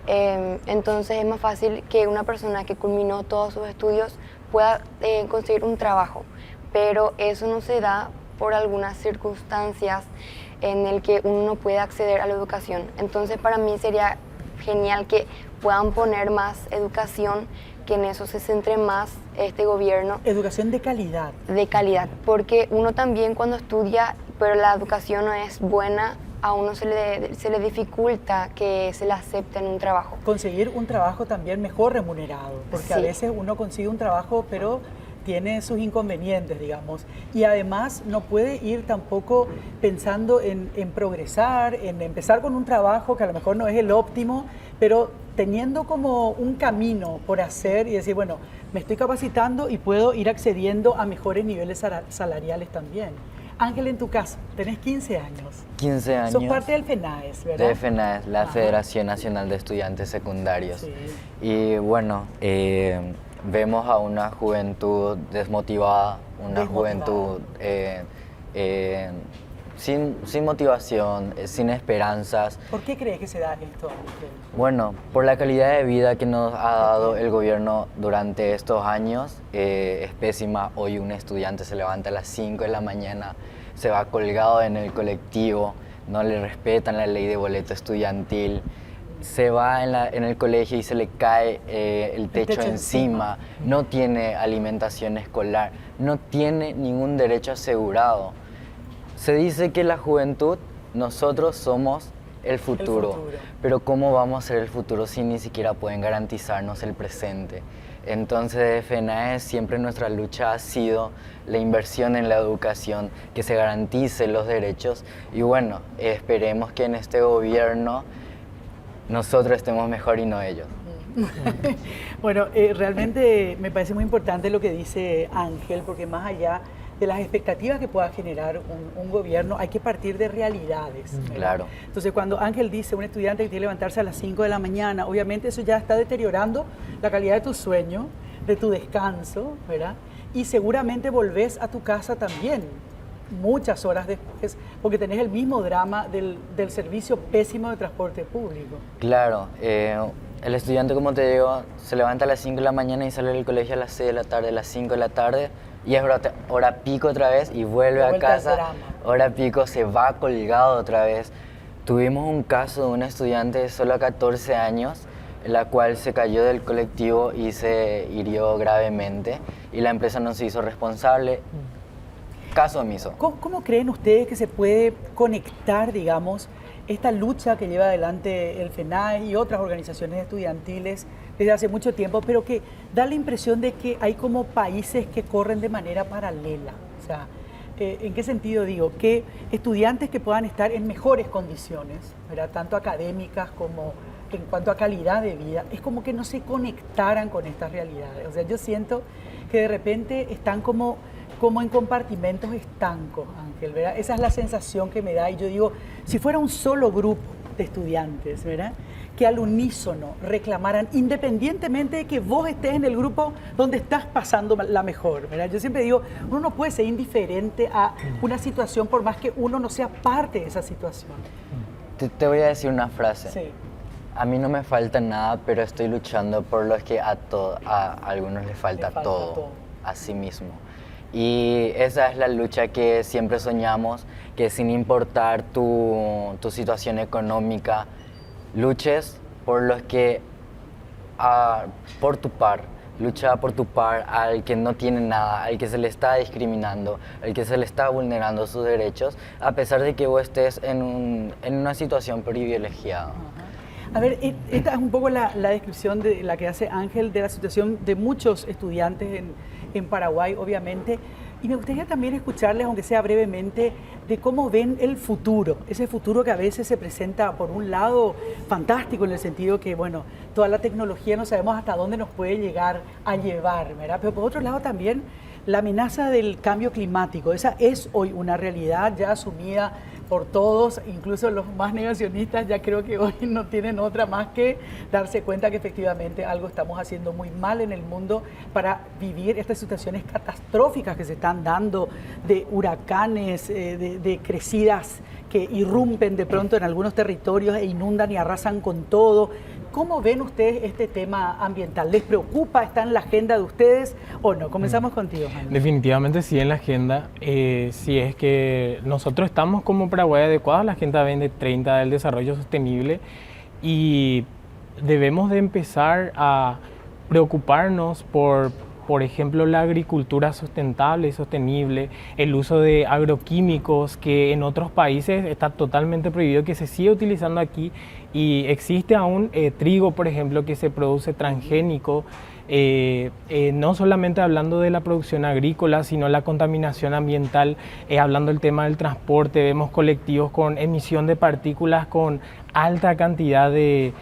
entonces es más fácil que una persona que culminó todos sus estudios pueda conseguir un trabajo, pero eso no se da por algunas circunstancias en el que uno no puede acceder a la educación. Entonces para mí sería genial que puedan poner más educación, que en eso se centre más este gobierno. Educación de calidad. De calidad, porque uno también cuando estudia, pero la educación no es buena, a uno se le dificulta que se le acepte en un trabajo. Conseguir un trabajo también mejor remunerado, porque a veces uno consigue un trabajo, pero tiene sus inconvenientes, digamos, y además no puede ir tampoco pensando en progresar, en empezar con un trabajo que a lo mejor no es el óptimo, pero teniendo como un camino por hacer y decir, bueno, me estoy capacitando y puedo ir accediendo a mejores niveles salariales también. Ángel, en tu caso, tenés 15 años. 15 años. Sos parte del FENAES, ¿verdad? De FENAES, la Ajá. Federación Nacional de Estudiantes Secundarios. Sí. Y bueno, vemos a una juventud desmotivada, una juventud sin motivación, sin esperanzas. ¿Por qué crees que se da esto, Ángel? Bueno, por la calidad de vida que nos ha dado el gobierno durante estos años, es pésima. Hoy un estudiante se levanta a las 5 de la mañana, se va colgado en el colectivo, no le respetan la ley de boleto estudiantil, se va en el colegio y se le cae el techo encima, no tiene alimentación escolar, no tiene ningún derecho asegurado. Se dice que la juventud, nosotros somos el futuro, pero ¿cómo vamos a ser el futuro si ni siquiera pueden garantizarnos el presente? Entonces, de FENAES siempre nuestra lucha ha sido la inversión en la educación, que se garantice los derechos y bueno, esperemos que en este gobierno nosotros estemos mejor y no ellos. Bueno, realmente me parece muy importante lo que dice Ángel, porque más allá de las expectativas que pueda generar un gobierno, hay que partir de realidades, ¿verdad? Claro. Entonces, cuando Ángel dice, un estudiante que tiene que levantarse a las 5 de la mañana, obviamente eso ya está deteriorando la calidad de tu sueño, de tu descanso, ¿verdad? Y seguramente volvés a tu casa también muchas horas después, porque tenés el mismo drama del servicio pésimo de transporte público. Claro, el estudiante, como te digo, se levanta a las 5 de la mañana y sale del colegio a las 6 de la tarde, a las 5 de la tarde, y es hora pico otra vez y vuelve a casa, hora pico, se va colgado otra vez. Tuvimos un caso de una estudiante de solo 14 años, la cual se cayó del colectivo y se hirió gravemente, y la empresa no se hizo responsable. Caso omiso. ¿Cómo creen ustedes que se puede conectar, digamos, esta lucha que lleva adelante el FENAES y otras organizaciones estudiantiles desde hace mucho tiempo, pero que da la impresión de que hay como países que corren de manera paralela? O sea, ¿en qué sentido digo? Que estudiantes que puedan estar en mejores condiciones, ¿verdad? Tanto académicas como en cuanto a calidad de vida, es como que no se conectaran con estas realidades. O sea, yo siento que de repente están como en compartimentos estancos, Ángel, ¿verdad? Esa es la sensación que me da, y yo digo, si fuera un solo grupo de estudiantes, ¿verdad?, que al unísono reclamaran, independientemente de que vos estés en el grupo donde estás pasando la mejor, ¿verdad? Yo siempre digo, uno no puede ser indiferente a una situación por más que uno no sea parte de esa situación. Te voy a decir una frase. Sí. A mí no me falta nada, pero estoy luchando por los que a algunos les falta todo, a sí mismo. Y esa es la lucha que siempre soñamos, que sin importar tu situación económica, luches por los que, por tu par, lucha por tu par, al que no tiene nada, al que se le está discriminando, al que se le está vulnerando sus derechos, a pesar de que vos estés en una situación privilegiada. A ver, esta es un poco la descripción de la que hace Ángel de la situación de muchos estudiantes en Paraguay, obviamente. Y me gustaría también escucharles, aunque sea brevemente, de cómo ven el futuro. Ese futuro que a veces se presenta, por un lado, fantástico en el sentido que, bueno, toda la tecnología no sabemos hasta dónde nos puede llegar a llevar, ¿verdad? Pero por otro lado también la amenaza del cambio climático. Esa es hoy una realidad ya asumida por todos, incluso los más negacionistas, ya creo que hoy no tienen otra más que darse cuenta que efectivamente algo estamos haciendo muy mal en el mundo para vivir estas situaciones catastróficas que se están dando, de huracanes, de crecidas que irrumpen de pronto en algunos territorios e inundan y arrasan con todo. ¿Cómo ven ustedes este tema ambiental? ¿Les preocupa? ¿Está en la agenda de ustedes o no? Comenzamos contigo, Jaime. Definitivamente sí en la agenda. Si es que nosotros estamos como Paraguay adecuados a la Agenda 2030 del desarrollo sostenible y debemos de empezar a preocuparnos por ejemplo, la agricultura sustentable y sostenible, el uso de agroquímicos que en otros países está totalmente prohibido, que se sigue utilizando aquí y existe aún trigo, por ejemplo, que se produce transgénico, no solamente hablando de la producción agrícola, sino la contaminación ambiental, hablando del tema del transporte, vemos colectivos con emisión de partículas con alta cantidad de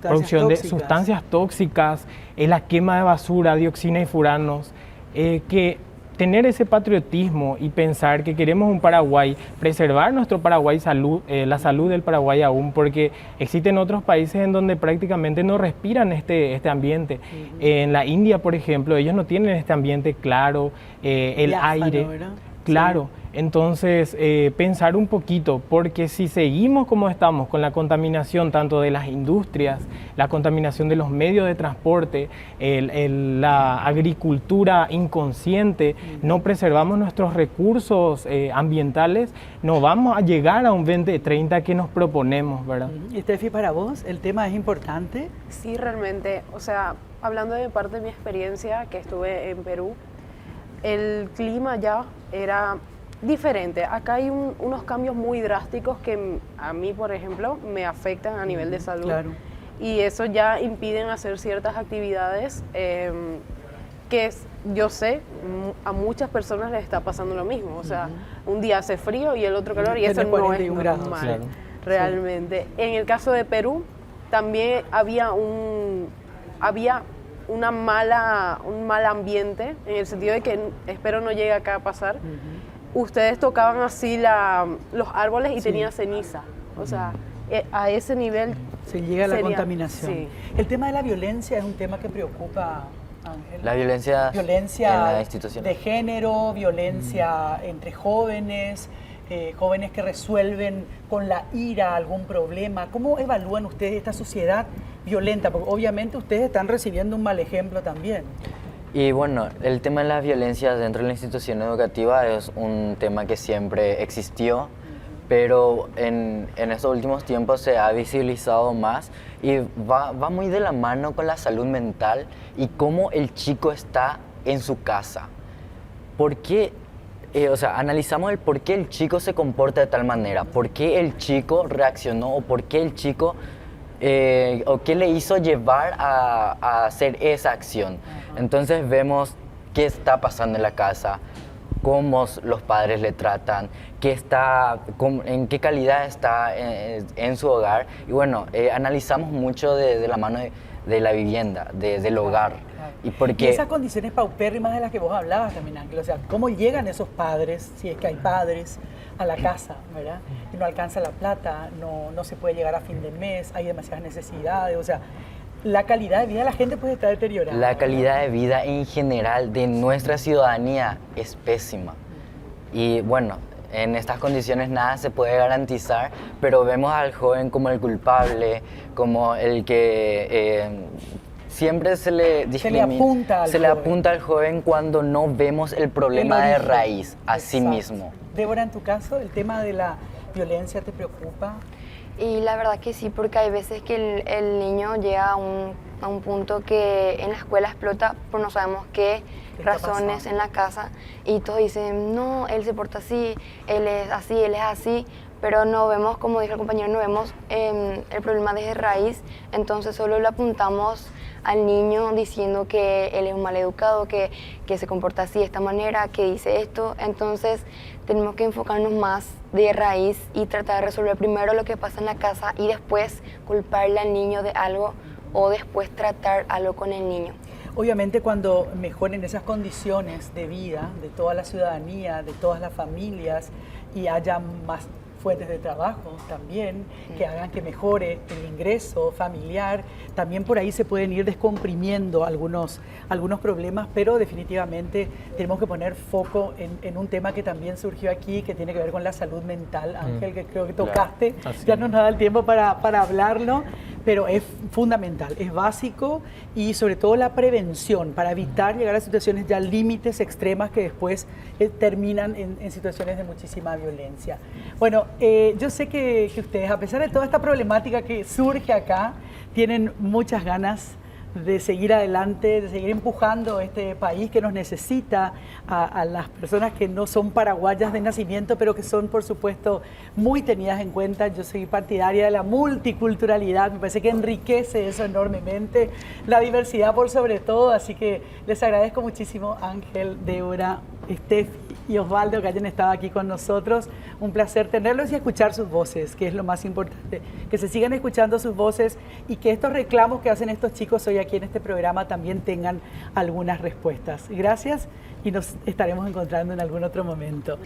producción de sustancias tóxicas, la quema de basura, dioxina y furanos, que tener ese patriotismo y pensar que queremos un Paraguay, preservar nuestro Paraguay, la salud del Paraguay aún, porque existen otros países en donde prácticamente no respiran este ambiente. En la India, por ejemplo, ellos no tienen este ambiente claro, el Diáfano, aire. ¿verdad? Claro, entonces pensar un poquito, porque si seguimos como estamos con la contaminación tanto de las industrias, la contaminación de los medios de transporte, la agricultura inconsciente, no preservamos nuestros recursos ambientales, no vamos a llegar a un 2030 que nos proponemos, ¿verdad? Y Steffi, para vos, ¿el tema es importante? Sí, realmente, o sea, hablando de parte de mi experiencia, que estuve en Perú, el clima ya era diferente. Acá hay unos cambios muy drásticos que a mí, por ejemplo, me afectan a nivel de salud. Claro. Y eso ya impiden hacer ciertas actividades que yo sé, a muchas personas les está pasando lo mismo. O sea, un día hace frío y el otro calor y eso no es normal, claro. Realmente. Sí. En el caso de Perú, también había un mal ambiente, en el sentido de que espero no llegue acá a pasar. Ustedes tocaban así los árboles y tenía ceniza. O sea, a ese nivel se llega a la contaminación. Sí. El tema de la violencia es un tema que preocupa, Ángel. La violencia en la institución. De género, violencia entre jóvenes, jóvenes que resuelven con la ira algún problema. ¿Cómo evalúan ustedes esta sociedad violenta? Porque obviamente ustedes están recibiendo un mal ejemplo también. Y bueno, el tema de la violencia dentro de la institución educativa es un tema que siempre existió, pero en estos últimos tiempos se ha visibilizado más y va muy de la mano con la salud mental y cómo el chico está en su casa. ¿Por qué? Analizamos el por qué el chico se comporta de tal manera, por qué el chico reaccionó o por qué el chico, o qué le hizo llevar a hacer esa acción. Entonces vemos qué está pasando en la casa, cómo los padres le tratan, en qué calidad está en su hogar. Y bueno, analizamos mucho de la mano de la vivienda, del hogar. Claro. Y esas condiciones paupérrimas de las que vos hablabas también, Ángel, o sea, ¿cómo llegan esos padres, si es que hay padres, a la casa, ¿verdad? Y no alcanza la plata, no se puede llegar a fin de mes, hay demasiadas necesidades, o sea, la calidad de vida de la gente puede estar deteriorada. La calidad de vida en general de nuestra ciudadanía es pésima. Y bueno, en estas condiciones nada se puede garantizar, pero vemos al joven como el culpable, como el que siempre se le apunta al joven cuando no vemos el problema de raíz a sí mismo. Débora, en tu caso, ¿el tema de la violencia te preocupa? Y la verdad que sí, porque hay veces que el niño llega a un punto que en la escuela explota por no sabemos qué razones en la casa y todos dicen, no, él se porta así, él es así, pero no vemos, como dijo el compañero, no vemos el problema desde raíz, entonces solo le apuntamos al niño diciendo que él es un mal educado, que se comporta así de esta manera, que dice esto, entonces tenemos que enfocarnos más de raíz y tratar de resolver primero lo que pasa en la casa y después culparle al niño de algo o después tratar algo con el niño. obviamente cuando mejoren esas condiciones de vida de toda la ciudadanía, de todas las familias y haya más fuentes de trabajo también, que hagan que mejore el ingreso familiar. También por ahí se pueden ir descomprimiendo algunos problemas, pero definitivamente tenemos que poner foco en un tema que también surgió aquí, que tiene que ver con la salud mental, Ángel, que creo que tocaste. Claro. Ya no nos da el tiempo para hablarlo, pero es fundamental, es básico, y sobre todo la prevención para evitar llegar a situaciones ya límites extremas que después terminan en situaciones de muchísima violencia. Bueno, yo sé que ustedes, a pesar de toda esta problemática que surge acá, tienen muchas ganas de seguir adelante, de seguir empujando este país que nos necesita, a las personas que no son paraguayas de nacimiento, pero que son, por supuesto, muy tenidas en cuenta. Yo soy partidaria de la multiculturalidad, me parece que enriquece eso enormemente, la diversidad por sobre todo, así que les agradezco muchísimo, Ángel, Débora, Steph y Osvaldo, que hayan estado aquí con nosotros. Un placer tenerlos y escuchar sus voces, que es lo más importante, que se sigan escuchando sus voces y que estos reclamos que hacen estos chicos hoy aquí en este programa también tengan algunas respuestas. Gracias y nos estaremos encontrando en algún otro momento.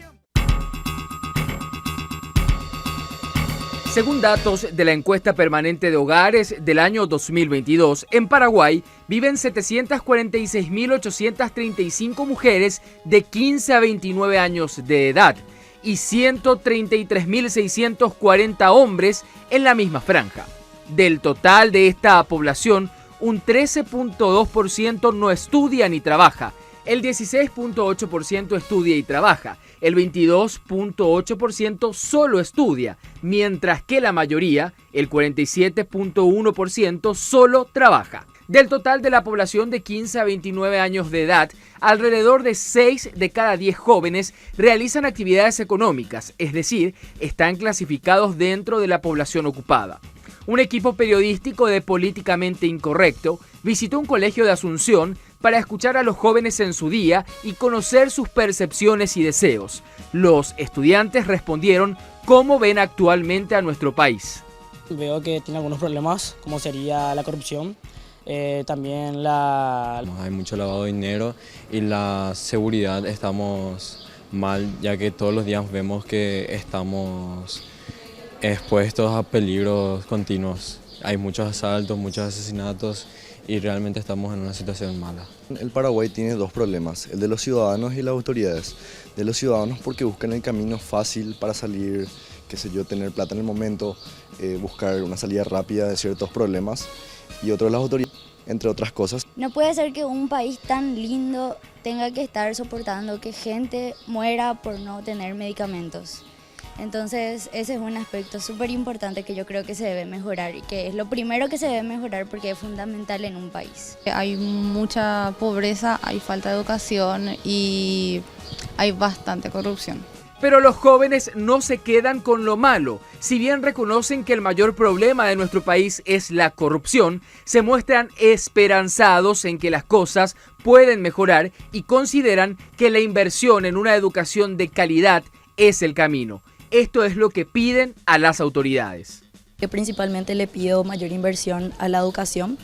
Según datos de la encuesta permanente de hogares del año 2022, en Paraguay viven 746.835 mujeres de 15 a 29 años de edad y 133.640 hombres en la misma franja. Del total de esta población, un 13.2% no estudia ni trabaja, el 16.8% estudia y trabaja, el 22.8% solo estudia, mientras que la mayoría, el 47.1%, solo trabaja. Del total de la población de 15 a 29 años de edad, alrededor de 6 de cada 10 jóvenes realizan actividades económicas, es decir, están clasificados dentro de la población ocupada. Un equipo periodístico de Políticamente Incorrecto visitó un colegio de Asunción para escuchar a los jóvenes en su día y conocer sus percepciones y deseos. Los estudiantes respondieron cómo ven actualmente a nuestro país. Veo que tiene algunos problemas, como sería la corrupción, también Hay mucho lavado de dinero y la seguridad estamos mal, ya que todos los días vemos que estamos expuestos a peligros continuos. Hay muchos asaltos, muchos asesinatos y realmente estamos en una situación mala. El Paraguay tiene dos problemas, el de los ciudadanos y las autoridades. De los ciudadanos porque buscan el camino fácil para salir, qué sé yo, tener plata en el momento, buscar una salida rápida de ciertos problemas, y otro de las autoridades, entre otras cosas. No puede ser que un país tan lindo tenga que estar soportando que gente muera por no tener medicamentos. Entonces ese es un aspecto súper importante que yo creo que se debe mejorar y que es lo primero que se debe mejorar porque es fundamental en un país. Hay mucha pobreza, hay falta de educación y hay bastante corrupción. Pero los jóvenes no se quedan con lo malo. Si bien reconocen que el mayor problema de nuestro país es la corrupción, se muestran esperanzados en que las cosas pueden mejorar y consideran que la inversión en una educación de calidad es el camino. Esto es lo que piden a las autoridades. Yo principalmente le pido mayor inversión a la educación,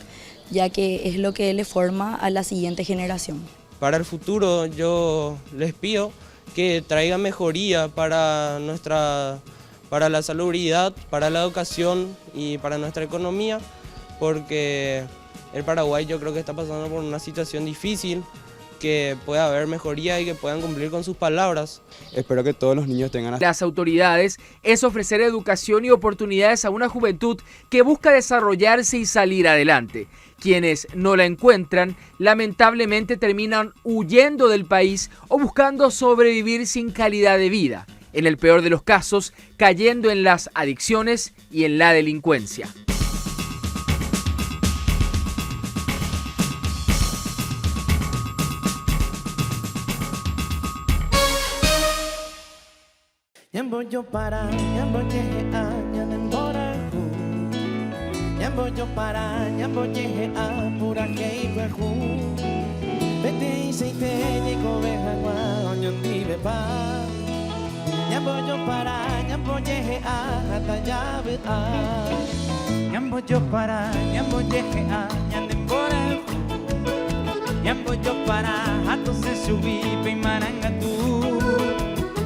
ya que es lo que le forma a la siguiente generación. Para el futuro yo les pido que traigan mejoría para la salubridad, para la educación y para nuestra economía, porque el Paraguay yo creo que está pasando por una situación difícil, que pueda haber mejoría y que puedan cumplir con sus palabras. Espero que todos los niños tengan... Las autoridades es ofrecer educación y oportunidades a una juventud que busca desarrollarse y salir adelante. Quienes no la encuentran, lamentablemente terminan huyendo del país o buscando sobrevivir sin calidad de vida. En el peor de los casos, cayendo en las adicciones y en la delincuencia. Nyambo yo para, nyambo yehe a, nyanembora hu. Nyambo yo para, nyambo yehe a, pura keiwa hu. Vete y seite llego veja gua, nyondi bepa. Nyambo yo para, nyambo yehe a, hata llave a. Nyambo yo para, nyambo yehe a, nyanembora hu. Nyambo yo para hato se subí pe maranga tu.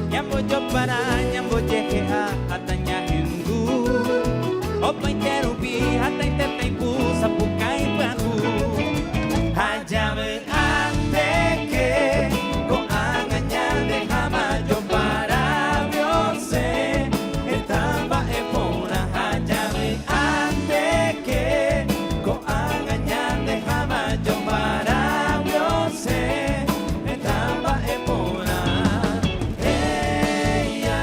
Nyambo yo para nyambo jeje a hatanya hindu. Opa interupi hata intepeku sapukai panu. Hajabe ante que con angaña de jamás yo para viose. Estaba epona hajabe ante que con angaña de jamás yo para viose. Estaba epona. Hey ya.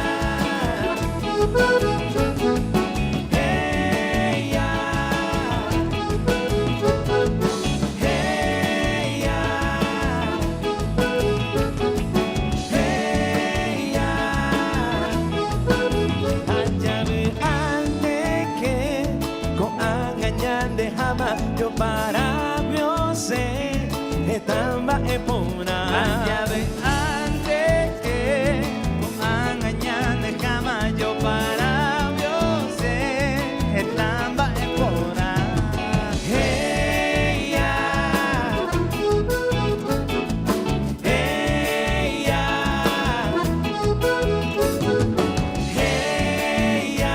Yo para viose estamba epona llave ante que con angañan de cama yo para viose estamba epona hey ya hey ya hey ya.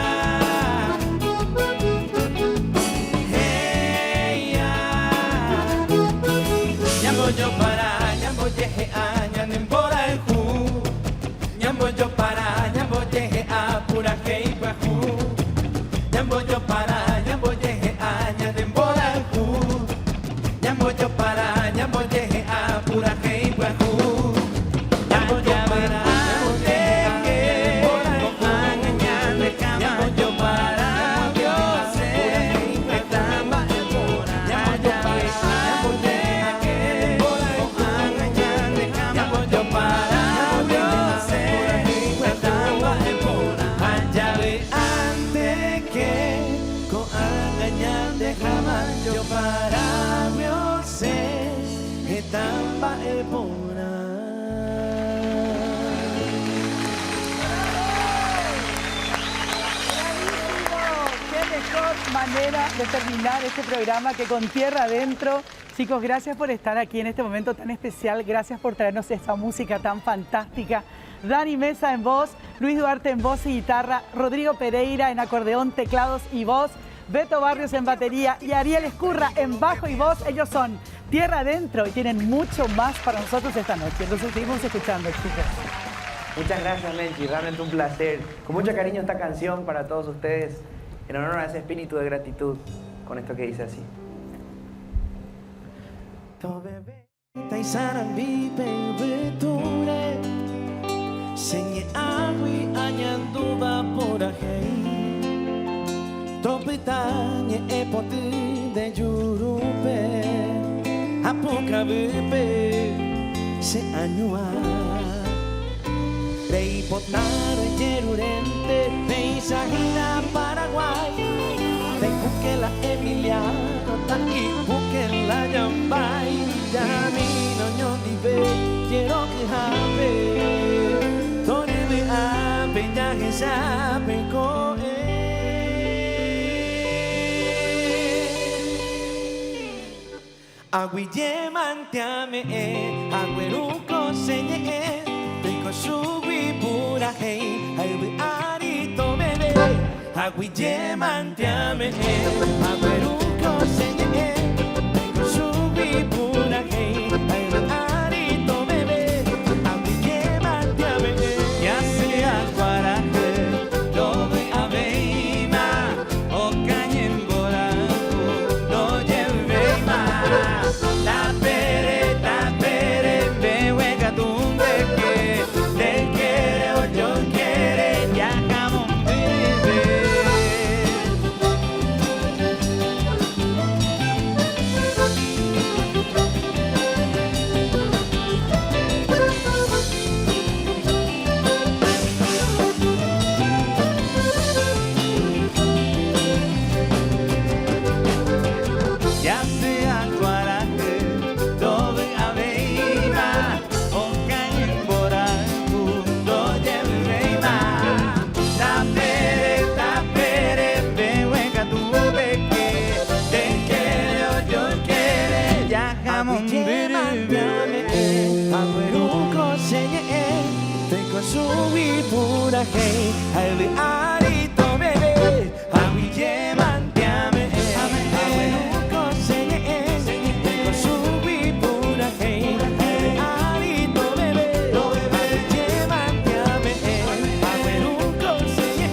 Yo para, nyambo jeje a nyanembora el ju. Nyambo yo para, nyambo jeje a pura que iba ju. Nyambo yo para, nyambo jeje a nyanembora el ju. Nyambo yo para, nyambo jeje a pura que iba ju. Nyambo yo para, nyambo jeje a nyambo yo para, Dios estaba en pura. Nyambo yo para, yo para mi ser etapa epona. Qué mejor manera de terminar este programa que con tierra adentro. Chicos, gracias por estar aquí en este momento tan especial. Gracias por traernos esta música tan fantástica. Dani Mesa en voz, Luis Duarte en voz y guitarra, Rodrigo Pereira en acordeón, teclados y voz, Beto Barrios en batería y Ariel Escurra en bajo y voz. Ellos son Tierra Adentro y tienen mucho más para nosotros esta noche. Entonces seguimos escuchando, chicos. Muchas gracias, Menchi. Realmente un placer. Con mucho cariño esta canción para todos ustedes, en honor a ese espíritu de gratitud, con esto que dice así. Topetanye epoti de yurupe Apoca bebe se añua De hipotnaro yerurente De Isagina Paraguay De Cuquela Emiliano Ta Ipuquela Yambay Yamino ñondive Quiero que jabe Torebe a peñaje sabe coe Aguille mantiame agüeruco señe rico subi pura hey ay arito bebé Aguille mantiame agüeruco señe rico subi pura hey ay arito bebé Aguille mantiame ya sea guaraje lo ve a veima o cañen boraco no lleve más la pere, me hueca tumbe que te quiere o yo quiere, ya jamón bebé. Subi pura hey, albi arito bebé, albi yeman tiame, abuelo senye, subi pura hey, albi arito bebé, albi yeman tiame, abuelo senye,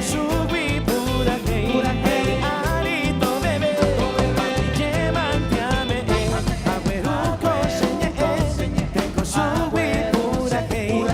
subi pura hey, albi arito bebé, albi yeman tiame, abuelo senye, subi pura hey.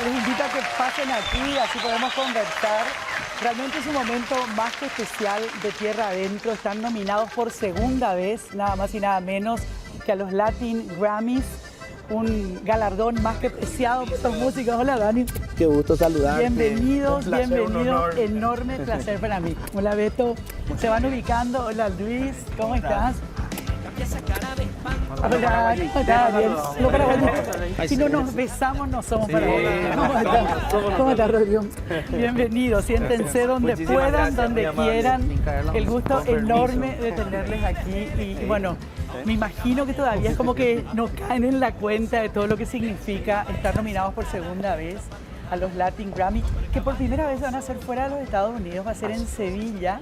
Les invito a que pasen aquí, así podemos conversar. Realmente es un momento más que especial de Tierra Adentro. Están nominados por segunda vez, nada más y nada menos que a los Latin Grammys. Un galardón más que preciado por estos músicos. Hola, Dani. Qué gusto saludarte. Bienvenidos, Un placer, bienvenidos. un honor. Enorme placer para mí. Hola, Beto. Se van ubicando. Hola, Luis. ¿Cómo estás? Hola, Daniel. No, paraguayos. Si no nos besamos, no somos paraguayos. ¿Cómo estás, Rodrigo? Bienvenidos. Siéntense donde puedan, donde quieran. El gusto enorme de tenerles aquí. Y bueno, me imagino que todavía es como que no caen en la cuenta de todo lo que significa estar nominados por segunda vez a los Latin Grammy, que por primera vez van a ser fuera de los Estados Unidos, va a ser en Sevilla,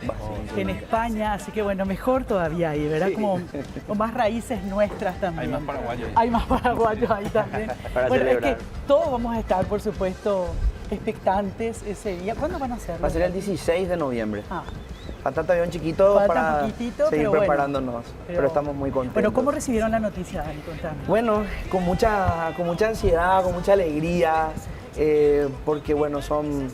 en España, así que bueno, mejor todavía ahí, ¿verdad? Como con más raíces nuestras también. Hay más paraguayos. Hay más paraguayos ahí también. Para bueno, celebrar. es que todos vamos a estar, por supuesto, expectantes ese día. ¿Cuándo van a hacerlo? Va a ser el 16 de noviembre. Ah. Falta todavía un chiquito Falta para un poquitito, seguir pero bueno. preparándonos, pero estamos muy contentos. Bueno, ¿cómo recibieron la noticia, Dani? Contame. Bueno, con mucha ansiedad, con mucha alegría, porque bueno, son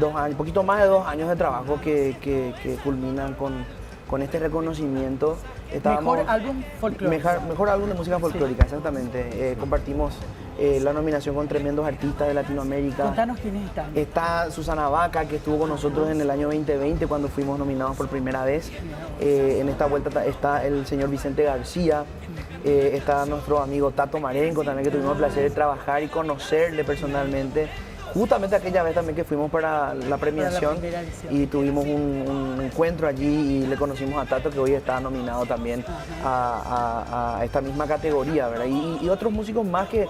2 años, poquito más de 2 años de trabajo que culminan con este reconocimiento. Mejor álbum folclórico. Mejor álbum de música folclórica, exactamente. Compartimos la nominación con tremendos artistas de Latinoamérica. Contanos quiénes están. Está Susana Vaca, que estuvo con nosotros en el año 2020 cuando fuimos nominados por primera vez. En esta vuelta está el señor Vicente García. Está nuestro amigo Tato Marenco también, que tuvimos el placer de trabajar y conocerle personalmente. Justamente aquella vez también que fuimos para la premiación y tuvimos un encuentro allí y le conocimos a Tato, que hoy está nominado también a esta misma categoría, ¿verdad? Y otros músicos más que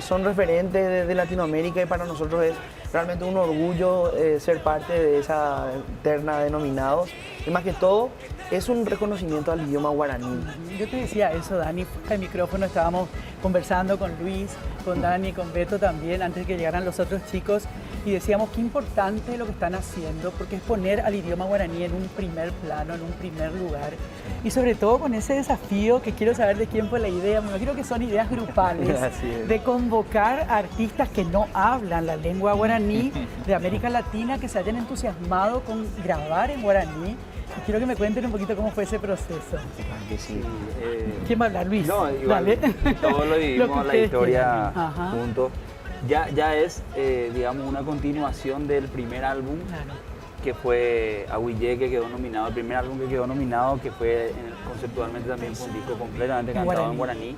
son referentes de Latinoamérica, y para nosotros es realmente un orgullo ser parte de esa terna de nominados. Y más que todo, es un reconocimiento al idioma guaraní. Yo te decía eso, Dani, fuera del micrófono estábamos conversando con Luis, con Dani, con Beto también, antes de que llegaran los otros chicos, y decíamos qué importante lo que están haciendo, porque es poner al idioma guaraní en un primer plano, en un primer lugar, y sobre todo con ese desafío que quiero saber de quién fue la idea. Me imagino que son ideas grupales de convocar a artistas que no hablan la lengua guaraní de América Latina, que se hayan entusiasmado con grabar en guaraní. Quiero que me cuenten un poquito cómo fue ese proceso. Que sí. ¿Quién va a hablar, Luis? No, igual, Dale. todos lo vivimos la historia Ajá. juntos. Ya es, digamos, una continuación del primer álbum, que fue Aguillé, que quedó nominado, el primer álbum que quedó nominado, que fue conceptualmente también fue un disco completamente cantado en guaraní.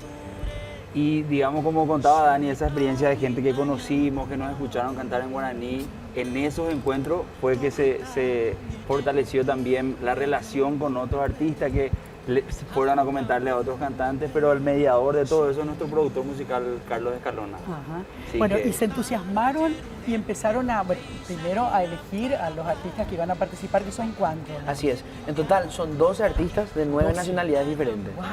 Y digamos, como contaba Dani, esa experiencia de gente que conocimos, que nos escucharon cantar en guaraní, en esos encuentros fue que se fortaleció también la relación con otros artistas que fueron a comentarle a otros cantantes, pero el mediador de todo eso es nuestro productor musical, Carlos Escalona. Ajá. Sí, Bueno, que- y se entusiasmaron y empezaron primero a elegir a los artistas que iban a participar, que son cuántos. Así es. En total son 12 artistas de 9 12. nacionalidades diferentes. Wow.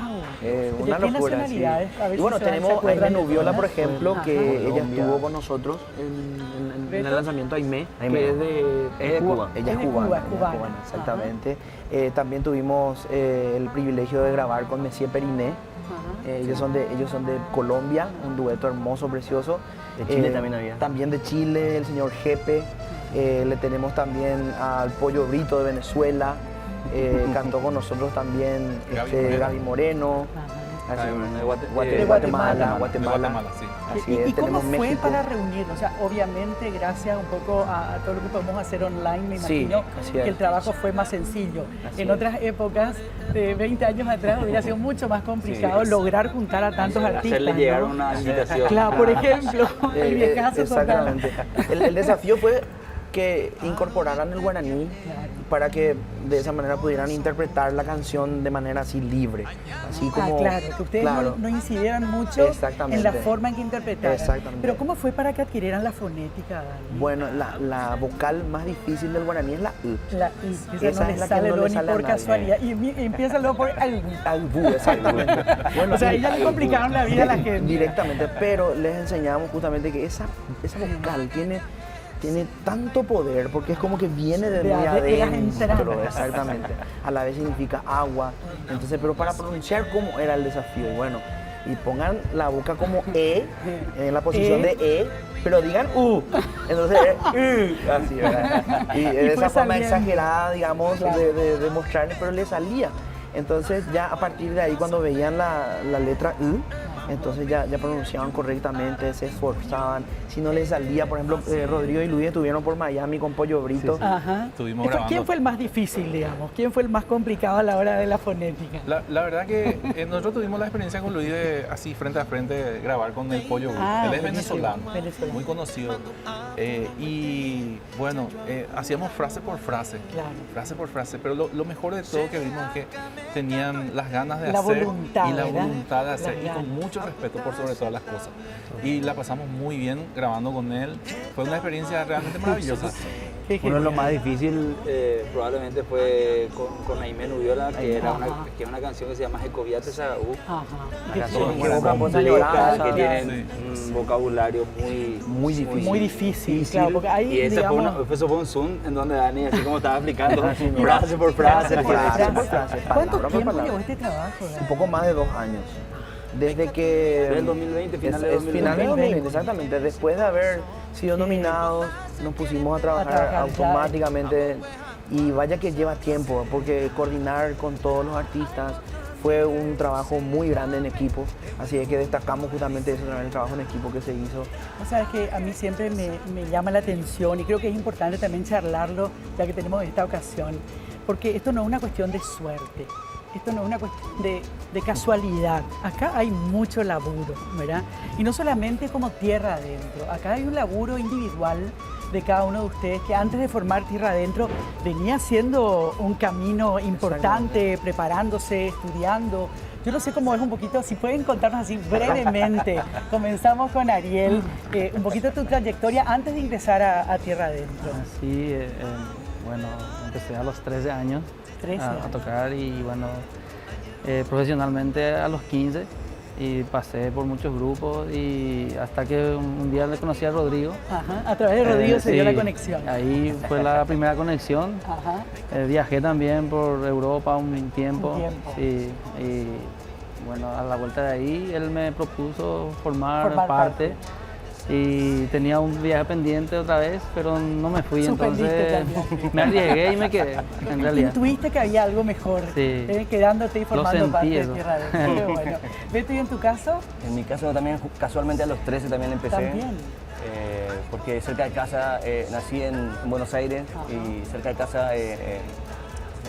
Una ¿De qué locura, nacionalidades? sí. A ver Y bueno, si se tenemos a acuerdan Aimé de Nubiola, todas. por ejemplo, Ajá. que ella Colombia. estuvo con nosotros en el lanzamiento Aimé, Aimé. que es de Cuba. Ella Es es de Cuba, cubana, es cubana. exactamente. También tuvimos el privilegio de grabar con Messier Periné. Ellos son de Colombia, un dueto hermoso, precioso. De Chile también había. También de Chile, el señor Jepe. Le tenemos también al Pollo Brito de Venezuela. cantó con nosotros también Gaby Moreno. De Guatemala. Sí. Así es, ¿Y cómo tenemos fue México. para reunirnos? O sea, obviamente gracias un poco a todo lo que podemos hacer online, me Sí, imagino así que es. el trabajo fue más sencillo. Así En es. otras épocas, de 20 años atrás, hubiera sido mucho más complicado lograr juntar a tantos artistas. Hacerle llegar ¿no? una invitación. Claro, por ejemplo, el viejazo total. Exactamente. El desafío fue que incorporaran el guaraní para que de esa manera pudieran interpretar la canción de manera así libre. Así como, claro, que ustedes no incidieran mucho Exactamente. en la forma en que interpretaran. Exactamente. Pero ¿cómo fue para que adquirieran la fonética, Dani? Bueno, la vocal más difícil del guaraní es la U. La I, esa no le sale no do le ni sale a por nadie. casualidad. Y empieza luego por albu. Albu, exactamente. O sea, ella le complicaron la vida a la gente. Directamente, pero les enseñamos justamente que esa vocal tiene tanto poder porque es como que viene de muy de las adentro, entrañas. exactamente. A la vez significa agua. Entonces, pero para pronunciar cómo era el desafío, bueno, y pongan la boca como E, en la posición de E, pero digan U. Entonces, así, ¿verdad? Y de esa forma exagerada, digamos, de mostrarles, pero le salía. Entonces, ya a partir de ahí, cuando veían la letra U, entonces ya pronunciaban correctamente, se esforzaban. Si no les salía, por ejemplo, Rodrigo y Luis estuvieron por Miami con Pollo Brito. Ajá. Estuvimos grabando. ¿Quién fue el más difícil, digamos? ¿Quién fue el más complicado a la hora de la fonética? La verdad que nosotros tuvimos la experiencia con Luis de así frente a frente grabar con el Pollo Brito. Él es venezolano, muy conocido. Y bueno, hacíamos frase por frase, pero lo mejor de todo que vimos es que tenían las ganas de hacer voluntad, y la ¿verdad? voluntad de hacer Las y con ganas. mucho respeto por sobre todas las cosas. Y la pasamos muy bien grabando con él. Fue una experiencia realmente maravillosa. Bueno, lo más difícil probablemente fue con Aimé Nubiola, que era una canción que se llama Jecoviate Sagaú. Una canción compleja, que tiene un vocabulario muy difícil. Muy difícil, claro, porque ahí, y ese digamos... eso fue un Zoom en donde Dani, así como estaba explicando, frase por frase. ¿Cuánto tiempo llevó este trabajo? Un poco más de 2 años. Desde que... Desde el 2020, final de 2020. Final de 2020, exactamente. Después de haber sido nominados, nos pusimos a trabajar automáticamente. Y vaya que lleva tiempo, porque coordinar con todos los artistas fue un trabajo muy grande en equipo. Así es que destacamos justamente eso, el trabajo en equipo que se hizo. O sea, es que a mí siempre me llama la atención y creo que es importante también charlarlo, ya que tenemos esta ocasión, porque esto no es una cuestión de suerte. Esto no es una cuestión de casualidad. Acá hay mucho laburo, ¿verdad? Y no solamente como tierra adentro. Acá hay un laburo individual de cada uno de ustedes que antes de formar Tierra Adentro venía haciendo un camino importante, preparándose, estudiando. Yo no sé cómo es un poquito, si pueden contarnos así brevemente. Comenzamos con Ariel, un poquito tu trayectoria antes de ingresar a Tierra Adentro. Sí, bueno, empecé a los 13 años. A tocar y bueno, profesionalmente a los 15 y pasé por muchos grupos y hasta que un día le conocí a Rodrigo. Ajá, a través de Rodrigo se dio la conexión. Ahí fue la primera conexión. Ajá. Viajé también por Europa un tiempo. Sí, y bueno, a la vuelta de ahí él me propuso formar parte. Y tenía un viaje pendiente otra vez, pero no me fui, entonces me arriesgué y me quedé, en realidad. Intuiste que había algo mejor, quedándote y formando parte de Tierra Adentro. Qué bueno. Beto, ¿y en tu caso? En mi caso también, casualmente a los 13 también empecé. ¿También? Porque cerca de casa, nací en Buenos Aires y cerca de casa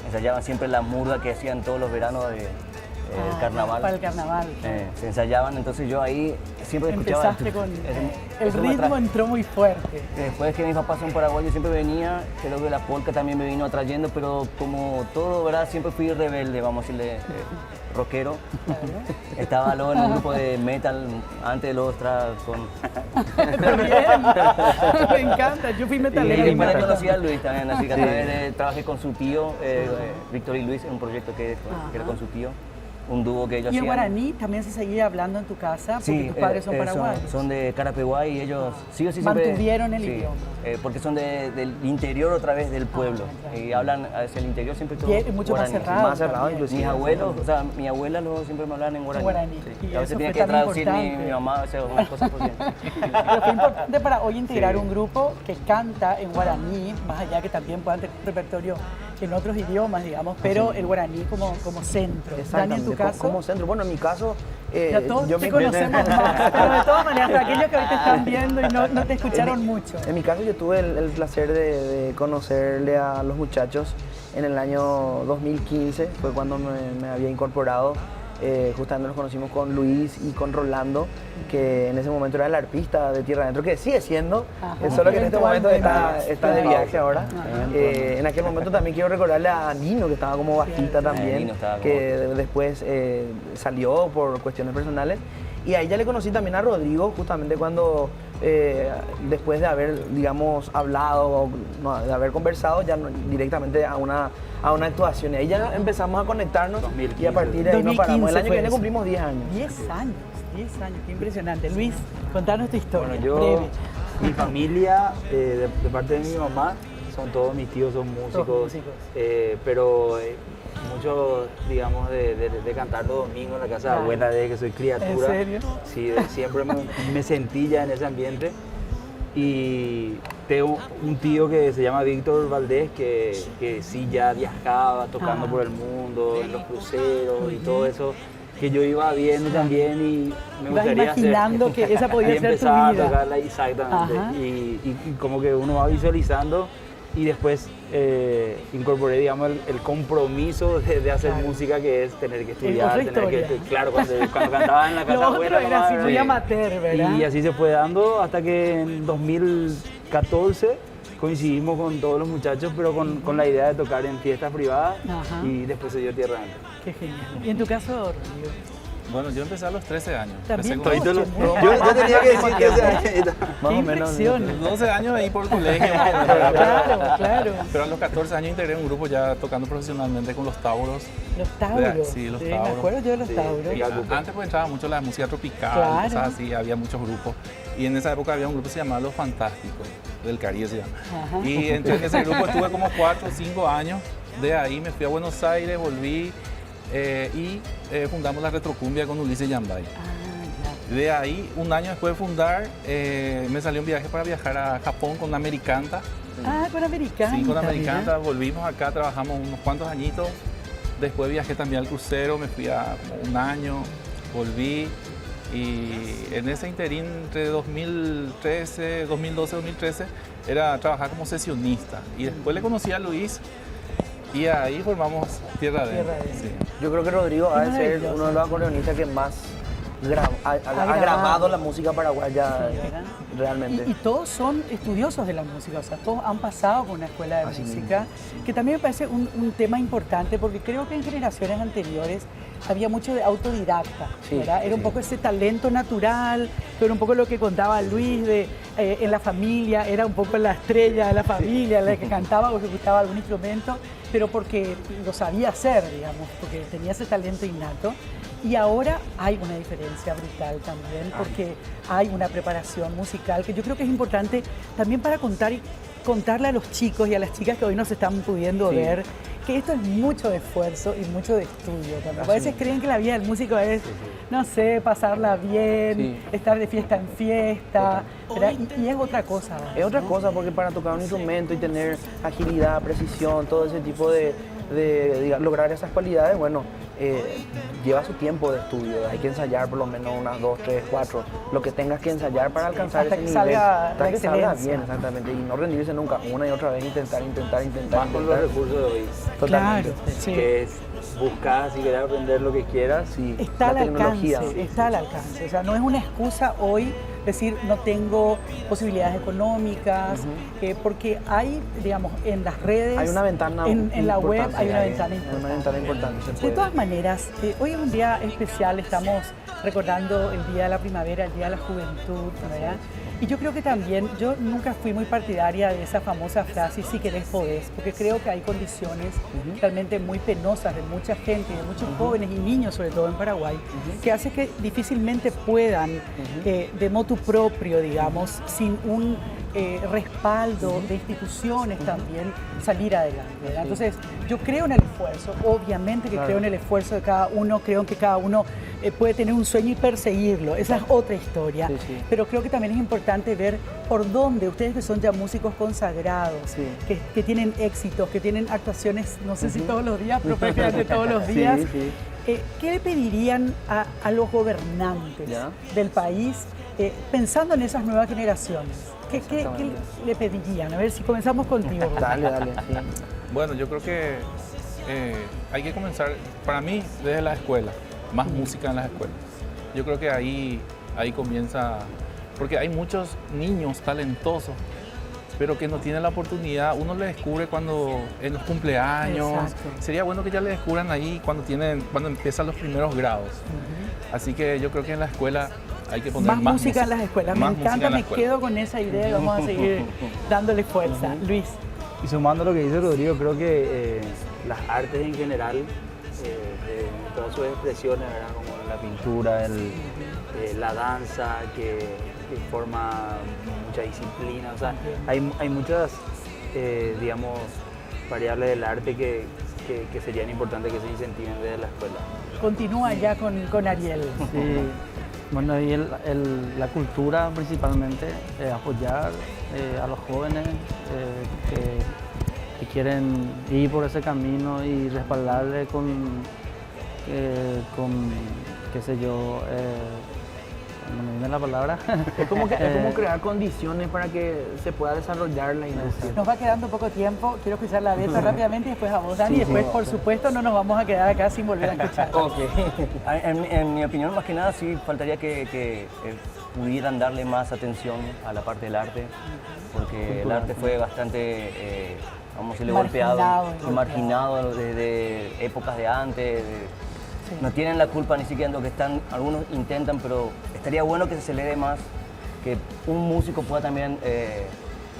ensayaban siempre la murga que hacían todos los veranos del carnaval. Para el carnaval. Se ensayaban, entonces yo ahí siempre escuchaba. Empezaste con... El ritmo entró muy fuerte. Después que mis papás son paraguayos siempre venía, creo que la polka también me vino atrayendo, pero como todo, ¿verdad? Siempre fui rebelde, vamos a decirle, rockero. Estaba luego en un grupo de metal antes de los con... Me encanta, yo fui metalero. Y después conocí a Luis también, así que trabajé con su tío, Víctor y Luis, en un proyecto que era con su tío. Un dúo que ellos hacían. ¿Y en guaraní también se seguía hablando en tu casa? Porque tus padres son paraguayos. Son de Carapeguá y ellos sí o sí siempre... Mantuvieron el idioma. Porque son del interior otra vez del pueblo. Y hablan hacia el interior siempre todo mucho guaraní. más cerrado. Inclusive. Mis abuelos, o sea, mi abuela siempre me hablaban en guaraní. Sí. Y a veces tenía que traducir mi mamá, o sea, unas cosas porque... Pero fue importante para hoy integrar un grupo que canta en guaraní, más allá que también puedan tener un repertorio en otros idiomas, digamos, pero el guaraní como centro. Dani, en tu caso, como centro. Bueno, en mi caso, ya todos te conocemos más, pero de todas maneras, para aquellos que hoy te están viendo y no te escucharon mucho. En mi caso, yo tuve el placer de conocerle a los muchachos en el año 2015, fue cuando me había incorporado. Justamente nos conocimos con Luis y con Rolando, que en ese momento era el arpista de Tierra Adentro, que sigue siendo, solo que en este momento está de viaje ahora. En aquel momento también quiero recordarle a Nino, que estaba como bajista también, que después salió por cuestiones personales. Y ahí ya le conocí también a Rodrigo, justamente cuando, después de haber, digamos, hablado, de haber conversado, ya directamente a una actuación. Y ahí ya empezamos a conectarnos 2015. Y a partir de ahí no paramos. El año que viene cumplimos 10 años. 10 años, qué impresionante. Luis, contanos tu historia, bueno, yo, breve. Mi familia, de parte de mi mamá, son todos mis tíos, son músicos. Pero mucho, digamos, de cantar los domingos en la casa de abuela desde que soy criatura. ¿En serio? Sí, siempre me sentí ya en ese ambiente. Y tengo un tío que se llama Víctor Valdés, que sí ya viajaba tocando por el mundo, en los cruceros y todo eso, que yo iba viendo también y me gustaría imaginando que esa podía ser tu vida. A tocarla, exactamente. Y como que uno va visualizando. Y después incorporé, digamos, el compromiso de hacer música, que es tener que estudiar, claro, cuando cantaba en la casa abuela. Era así muy amateur, ¿verdad? Y así se fue dando hasta que en 2014 coincidimos con todos los muchachos, pero con la idea de tocar en fiestas privadas. Y después se dio Tierra Adentro. Qué genial. ¿Y en tu caso, Rodrigo? Bueno, yo empecé a los 13 años. Yo tenía que decir que más o menos. 12 años ahí por el colegio. Claro. Pero a los 14 años integré un grupo ya tocando profesionalmente con los Tauros. ¿Los Tauros? Sí, los Tauros. Me acuerdo yo de los Tauros. Antes pues entraba mucho la música tropical, cosas así, había muchos grupos. Y en esa época había un grupo que se llamaba Los Fantásticos, del Caribe se llama. Y en ese grupo estuve como 4 o 5 años. De ahí me fui a Buenos Aires, volví. Y fundamos la Retrocumbia con Ulises Yambay. De ahí, un año después de fundar, me salió un viaje para viajar a Japón con Americanta. Con Americanta. Sí, con Americanta. Volvimos acá, trabajamos unos cuantos añitos. Después viajé también al crucero, me fui a como un año, volví. Y en ese interín, entre 2012, 2013, era trabajar como sesionista. Y después le conocí a Luis. Y ahí formamos Tierra Adentro. Sí. Yo creo que Rodrigo ha de ser uno de los acordeonistas que más ha grabado la música paraguaya realmente. Y todos son estudiosos de la música, o sea, todos han pasado por una escuela de música, que también me parece un tema importante, porque creo que en generaciones anteriores había mucho de autodidacta, ¿verdad? Era un poco ese talento natural, pero un poco lo que contaba Luis en la familia, era un poco la estrella de la familia, la que cantaba o ejecutaba algún instrumento, pero porque lo sabía hacer, digamos, porque tenía ese talento innato. Y ahora hay una diferencia brutal también, porque hay una preparación musical que yo creo que es importante también para contarle a los chicos y a las chicas que hoy nos están pudiendo ver, que esto es mucho de esfuerzo y mucho de estudio. A veces creen que la vida del músico es, no sé, pasarla bien, estar de fiesta en fiesta, y es otra cosa. Es otra cosa, porque para tocar un instrumento y tener agilidad, precisión, todo ese tipo de lograr esas cualidades, bueno, lleva su tiempo de estudio. Hay que ensayar por lo menos unas 2, 3, 4, lo que tengas que ensayar para alcanzar ese nivel. Hasta que salga bien, exactamente. Y no rendirse nunca, una y otra vez, intentar. Más con los recursos de hoy. Totalmente. Claro, que es buscar, si quieres aprender lo que quieras, está al alcance. O sea, no es una excusa hoy decir no tengo posibilidades económicas, porque hay, digamos, en las redes, hay una ventana en la web hay una ventana importante. Una ventana importante. De todas maneras, hoy es un día especial, estamos recordando el Día de la Primavera, el Día de la Juventud, ¿verdad? Y yo creo que también, yo nunca fui muy partidaria de esa famosa frase, si querés podés, porque creo que hay condiciones realmente muy penosas de mucha gente, de muchos jóvenes y niños, sobre todo en Paraguay, que hace que difícilmente puedan, de motu propio, digamos, sin un respaldo de instituciones también salir adelante, ¿verdad? Entonces, yo creo en el esfuerzo, obviamente que creo en el esfuerzo de cada uno, creo en que cada uno puede tener un sueño y perseguirlo, esa es otra historia, pero creo que también es importante ver por dónde, ustedes que son ya músicos consagrados, que tienen éxitos, que tienen actuaciones, no sé si todos los días, pero prácticamente todos los días, ¿qué le pedirían a los gobernantes del país pensando en esas nuevas generaciones? ¿Qué le pedirían? A ver si comenzamos contigo. Dale, sí. Bueno, yo creo que hay que comenzar, para mí, desde la escuela, más música en las escuelas. Yo creo que ahí comienza, porque hay muchos niños talentosos, pero que no tienen la oportunidad, uno le descubre cuando en los cumpleaños. Exacto. Sería bueno que ya le descubran ahí cuando empiezan los primeros grados. Así que yo creo que en la escuela hay que poner más música en las escuelas. Me encanta, me quedo con esa idea y vamos a seguir dándole fuerza. Luis. Y sumando lo que dice Rodrigo, creo que las artes en general, en todas sus expresiones, ¿verdad? Como la pintura, la danza, que forma mucha disciplina, o sea, hay muchas, digamos, variables del arte que serían importantes que se incentiven desde la escuela. Continúa ya con Ariel. Sí. Bueno, y la cultura principalmente, apoyar a los jóvenes que quieren ir por ese camino y respaldarle con qué sé yo, no me viene la palabra. Es como crear condiciones para que se pueda desarrollar la industria. Nos va quedando poco tiempo, quiero escuchar la Beta rápidamente y después a vos, Dani, y después, por supuesto, no nos vamos a quedar acá sin volver a escuchar. En mi opinión, más que nada, sí faltaría que pudieran darle más atención a la parte del arte, porque el arte fue bastante, vamos a decirle, golpeado y marginado desde épocas de antes. No tienen la culpa ni siquiera en lo que están, algunos intentan, pero estaría bueno que se le dé más, que un músico pueda también,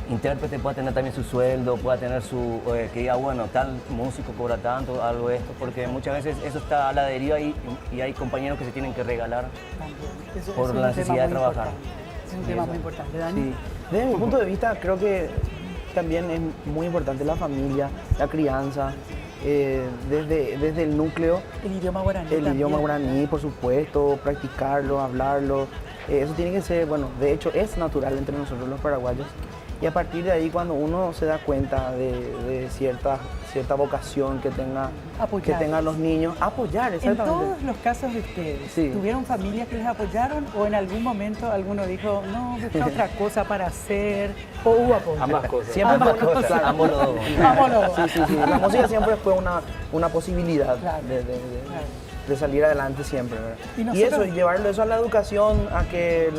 intérprete pueda tener también su sueldo, pueda tener que diga, bueno, tal músico cobra tanto, algo de esto, porque muchas veces eso está a la deriva y hay compañeros que se tienen que regalar por la necesidad de trabajar. Es un tema muy importante, Dani. Sí. Desde mi punto de vista, creo que también es muy importante la familia, la crianza. Desde el núcleo. El idioma guaraní. El idioma guaraní, por supuesto, practicarlo, hablarlo. Eso tiene que ser, bueno, de hecho es natural entre nosotros los paraguayos. Y a partir de ahí, cuando uno se da cuenta de cierta vocación que tengan los niños, apoyar, exactamente. En todos los casos de ustedes, ¿tuvieron familias que les apoyaron o en algún momento alguno dijo, no, busca otra cosa para hacer? ¿O hubo apoyo? Ambas cosas. Siempre ambas cosas. Ambos los dos. Sí. La música siempre fue una posibilidad de salir adelante siempre, ¿verdad? Y eso, llevarlo eso a la educación, a que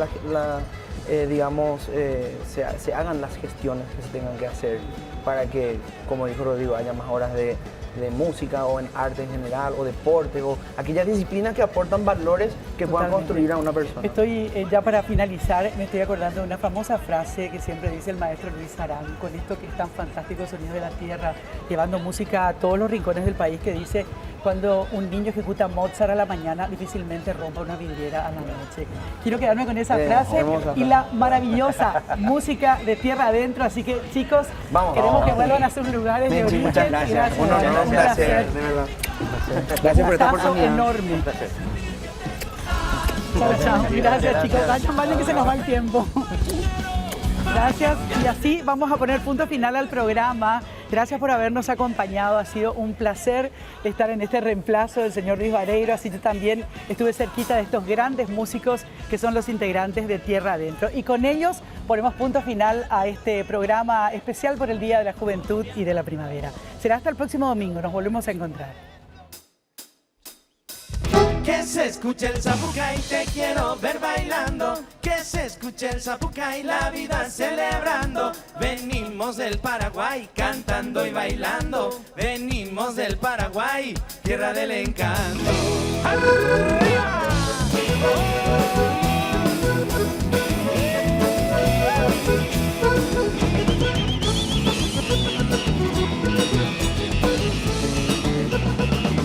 se hagan las gestiones que se tengan que hacer para que, como dijo Rodrigo, haya más horas de música o en arte en general o deporte o aquellas disciplinas que aportan valores que puedan construir a una persona. Estoy ya para finalizar, me estoy acordando de una famosa frase que siempre dice el maestro Luis Arán, con esto que es tan fantástico, Sonido de la Tierra, llevando música a todos los rincones del país, que dice: cuando un niño ejecuta Mozart a la mañana, difícilmente rompa una vidriera a la noche. Quiero quedarme con esa frase y la maravillosa música de Tierra Adentro. Así que, chicos, queremos que vuelvan a sus lugares de origen. Muchas gracias. Un placer, de verdad. Gracias por esta oportunidad. Enorme. Chao. Gracias, chicos. Vayan que se nos va el tiempo. Gracias. Y así vamos a poner punto final al programa. Gracias por habernos acompañado. Ha sido un placer estar en este reemplazo del señor Luis Vareiro. Así que también estuve cerquita de estos grandes músicos que son los integrantes de Tierra Adentro. Y con ellos ponemos punto final a este programa especial por el Día de la Juventud y de la Primavera. Será hasta el próximo domingo. Nos volvemos a encontrar. Que se escuche el zapucay, te quiero ver bailando. Que se escuche el zapucay, la vida celebrando. Venimos del Paraguay cantando y bailando. Venimos del Paraguay, tierra del encanto.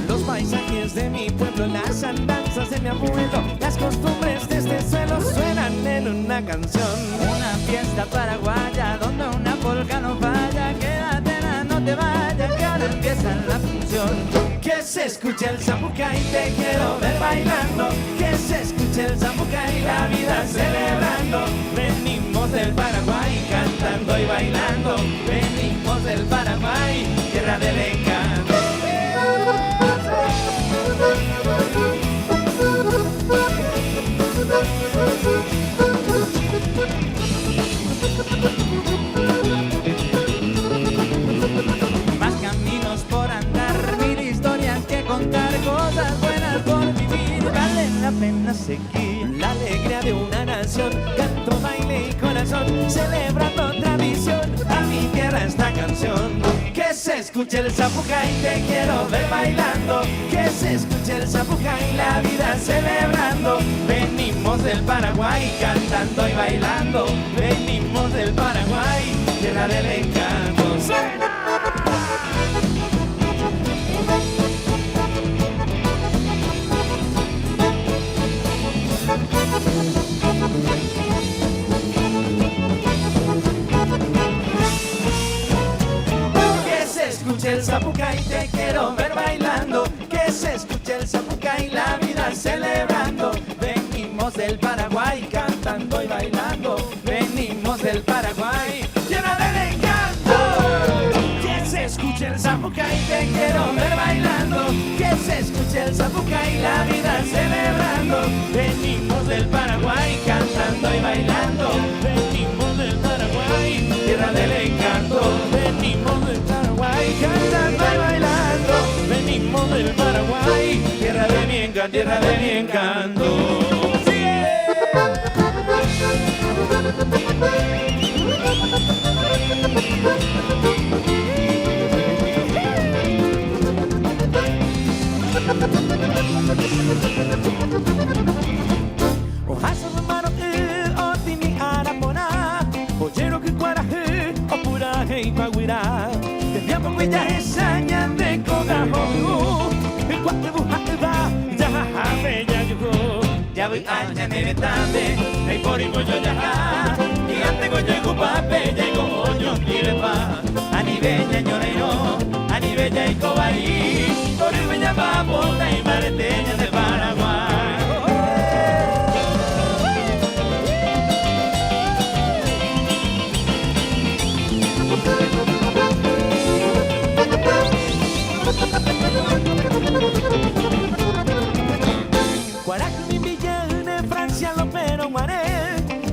Los paisajes de mi pueblo, la las andanzas de mi abuelo, las costumbres de este suelo suenan en una canción. Una fiesta paraguaya donde una polca no falla. Quédate, no te vayas, que ahora empieza la función. Que se escuche el zapucay, te quiero ver bailando. Que se escuche el zapucay, la vida celebrando. Venimos del Paraguay cantando y bailando. Venimos del Paraguay, tierra del encanto. Más caminos por andar, mil historias que contar, cosas buenas por vivir, vale la pena seguir. La alegría de una nación, canto, baile y corazón, celebrando tradición, a mi tierra esta canción. Que se escuche el zapucay, te quiero ver bailando. Que se escuche el zapucay, la vida celebrando. Venimos del Paraguay cantando y bailando. Venimos del Paraguay, tierra del encanto. ¡Suena! Que se escuche el zapucay, te quiero ver bailando. Que se escuche el zapucay, la vida celebrando. Venimos del Paraguay cantando y bailando. Venimos del Paraguay, tierra del encanto. Que se escuche el zapucay, te quiero ver bailando. Que se escuche el zapucay, la vida celebrando. Venimos del Paraguay cantando y bailando. Venimos del Paraguay, tierra del encanto. Venimos del Paraguay cantando y bailando. Venimos del Paraguay, tierra de mi encanto, tierra de mi encanto. Ohaso maro otini arapona, ojero que cuaraje, opuraje y paguirá. Desde a poco ya esaña de cogajo, el cuate buja ya bella yo. Ya voy aña nere tarde, hay por yo ya. Y antes go llego pape, ya como yo tire pa. A nivel ñoreiro, a nivel ya y cobarí. Por el bella babota y mareteña de Paraguay. Guarac mi villane, Francia lo pero maré.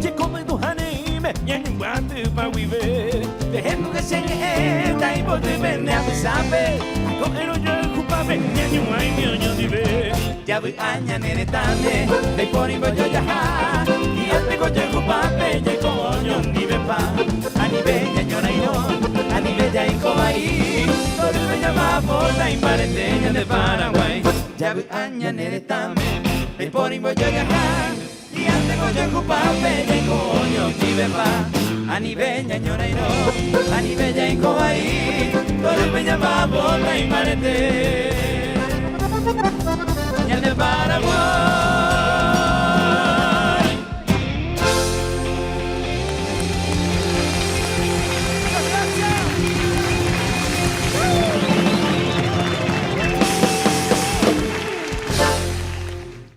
Che come tu hanime, ñan guante pa vive. Dejando que se está y vos te vende a sabe. Cogero yo el culpable, ñan guay mi oño dive. Ya voy aña nere tarde, de por y voy yo ya. Y antes go yo el culpable, ya como oño dive pa. A nivel ñoreiro, a nivel ya y cobaí. Por el bella babota y mareteña de Paraguay. Ya voy aña nere tarde. De por y voy yo viajar y antes voy a ocuparme de coño vive pa a nivel ñoreiro a nivel ya y cobaí todo el bella babota y marete.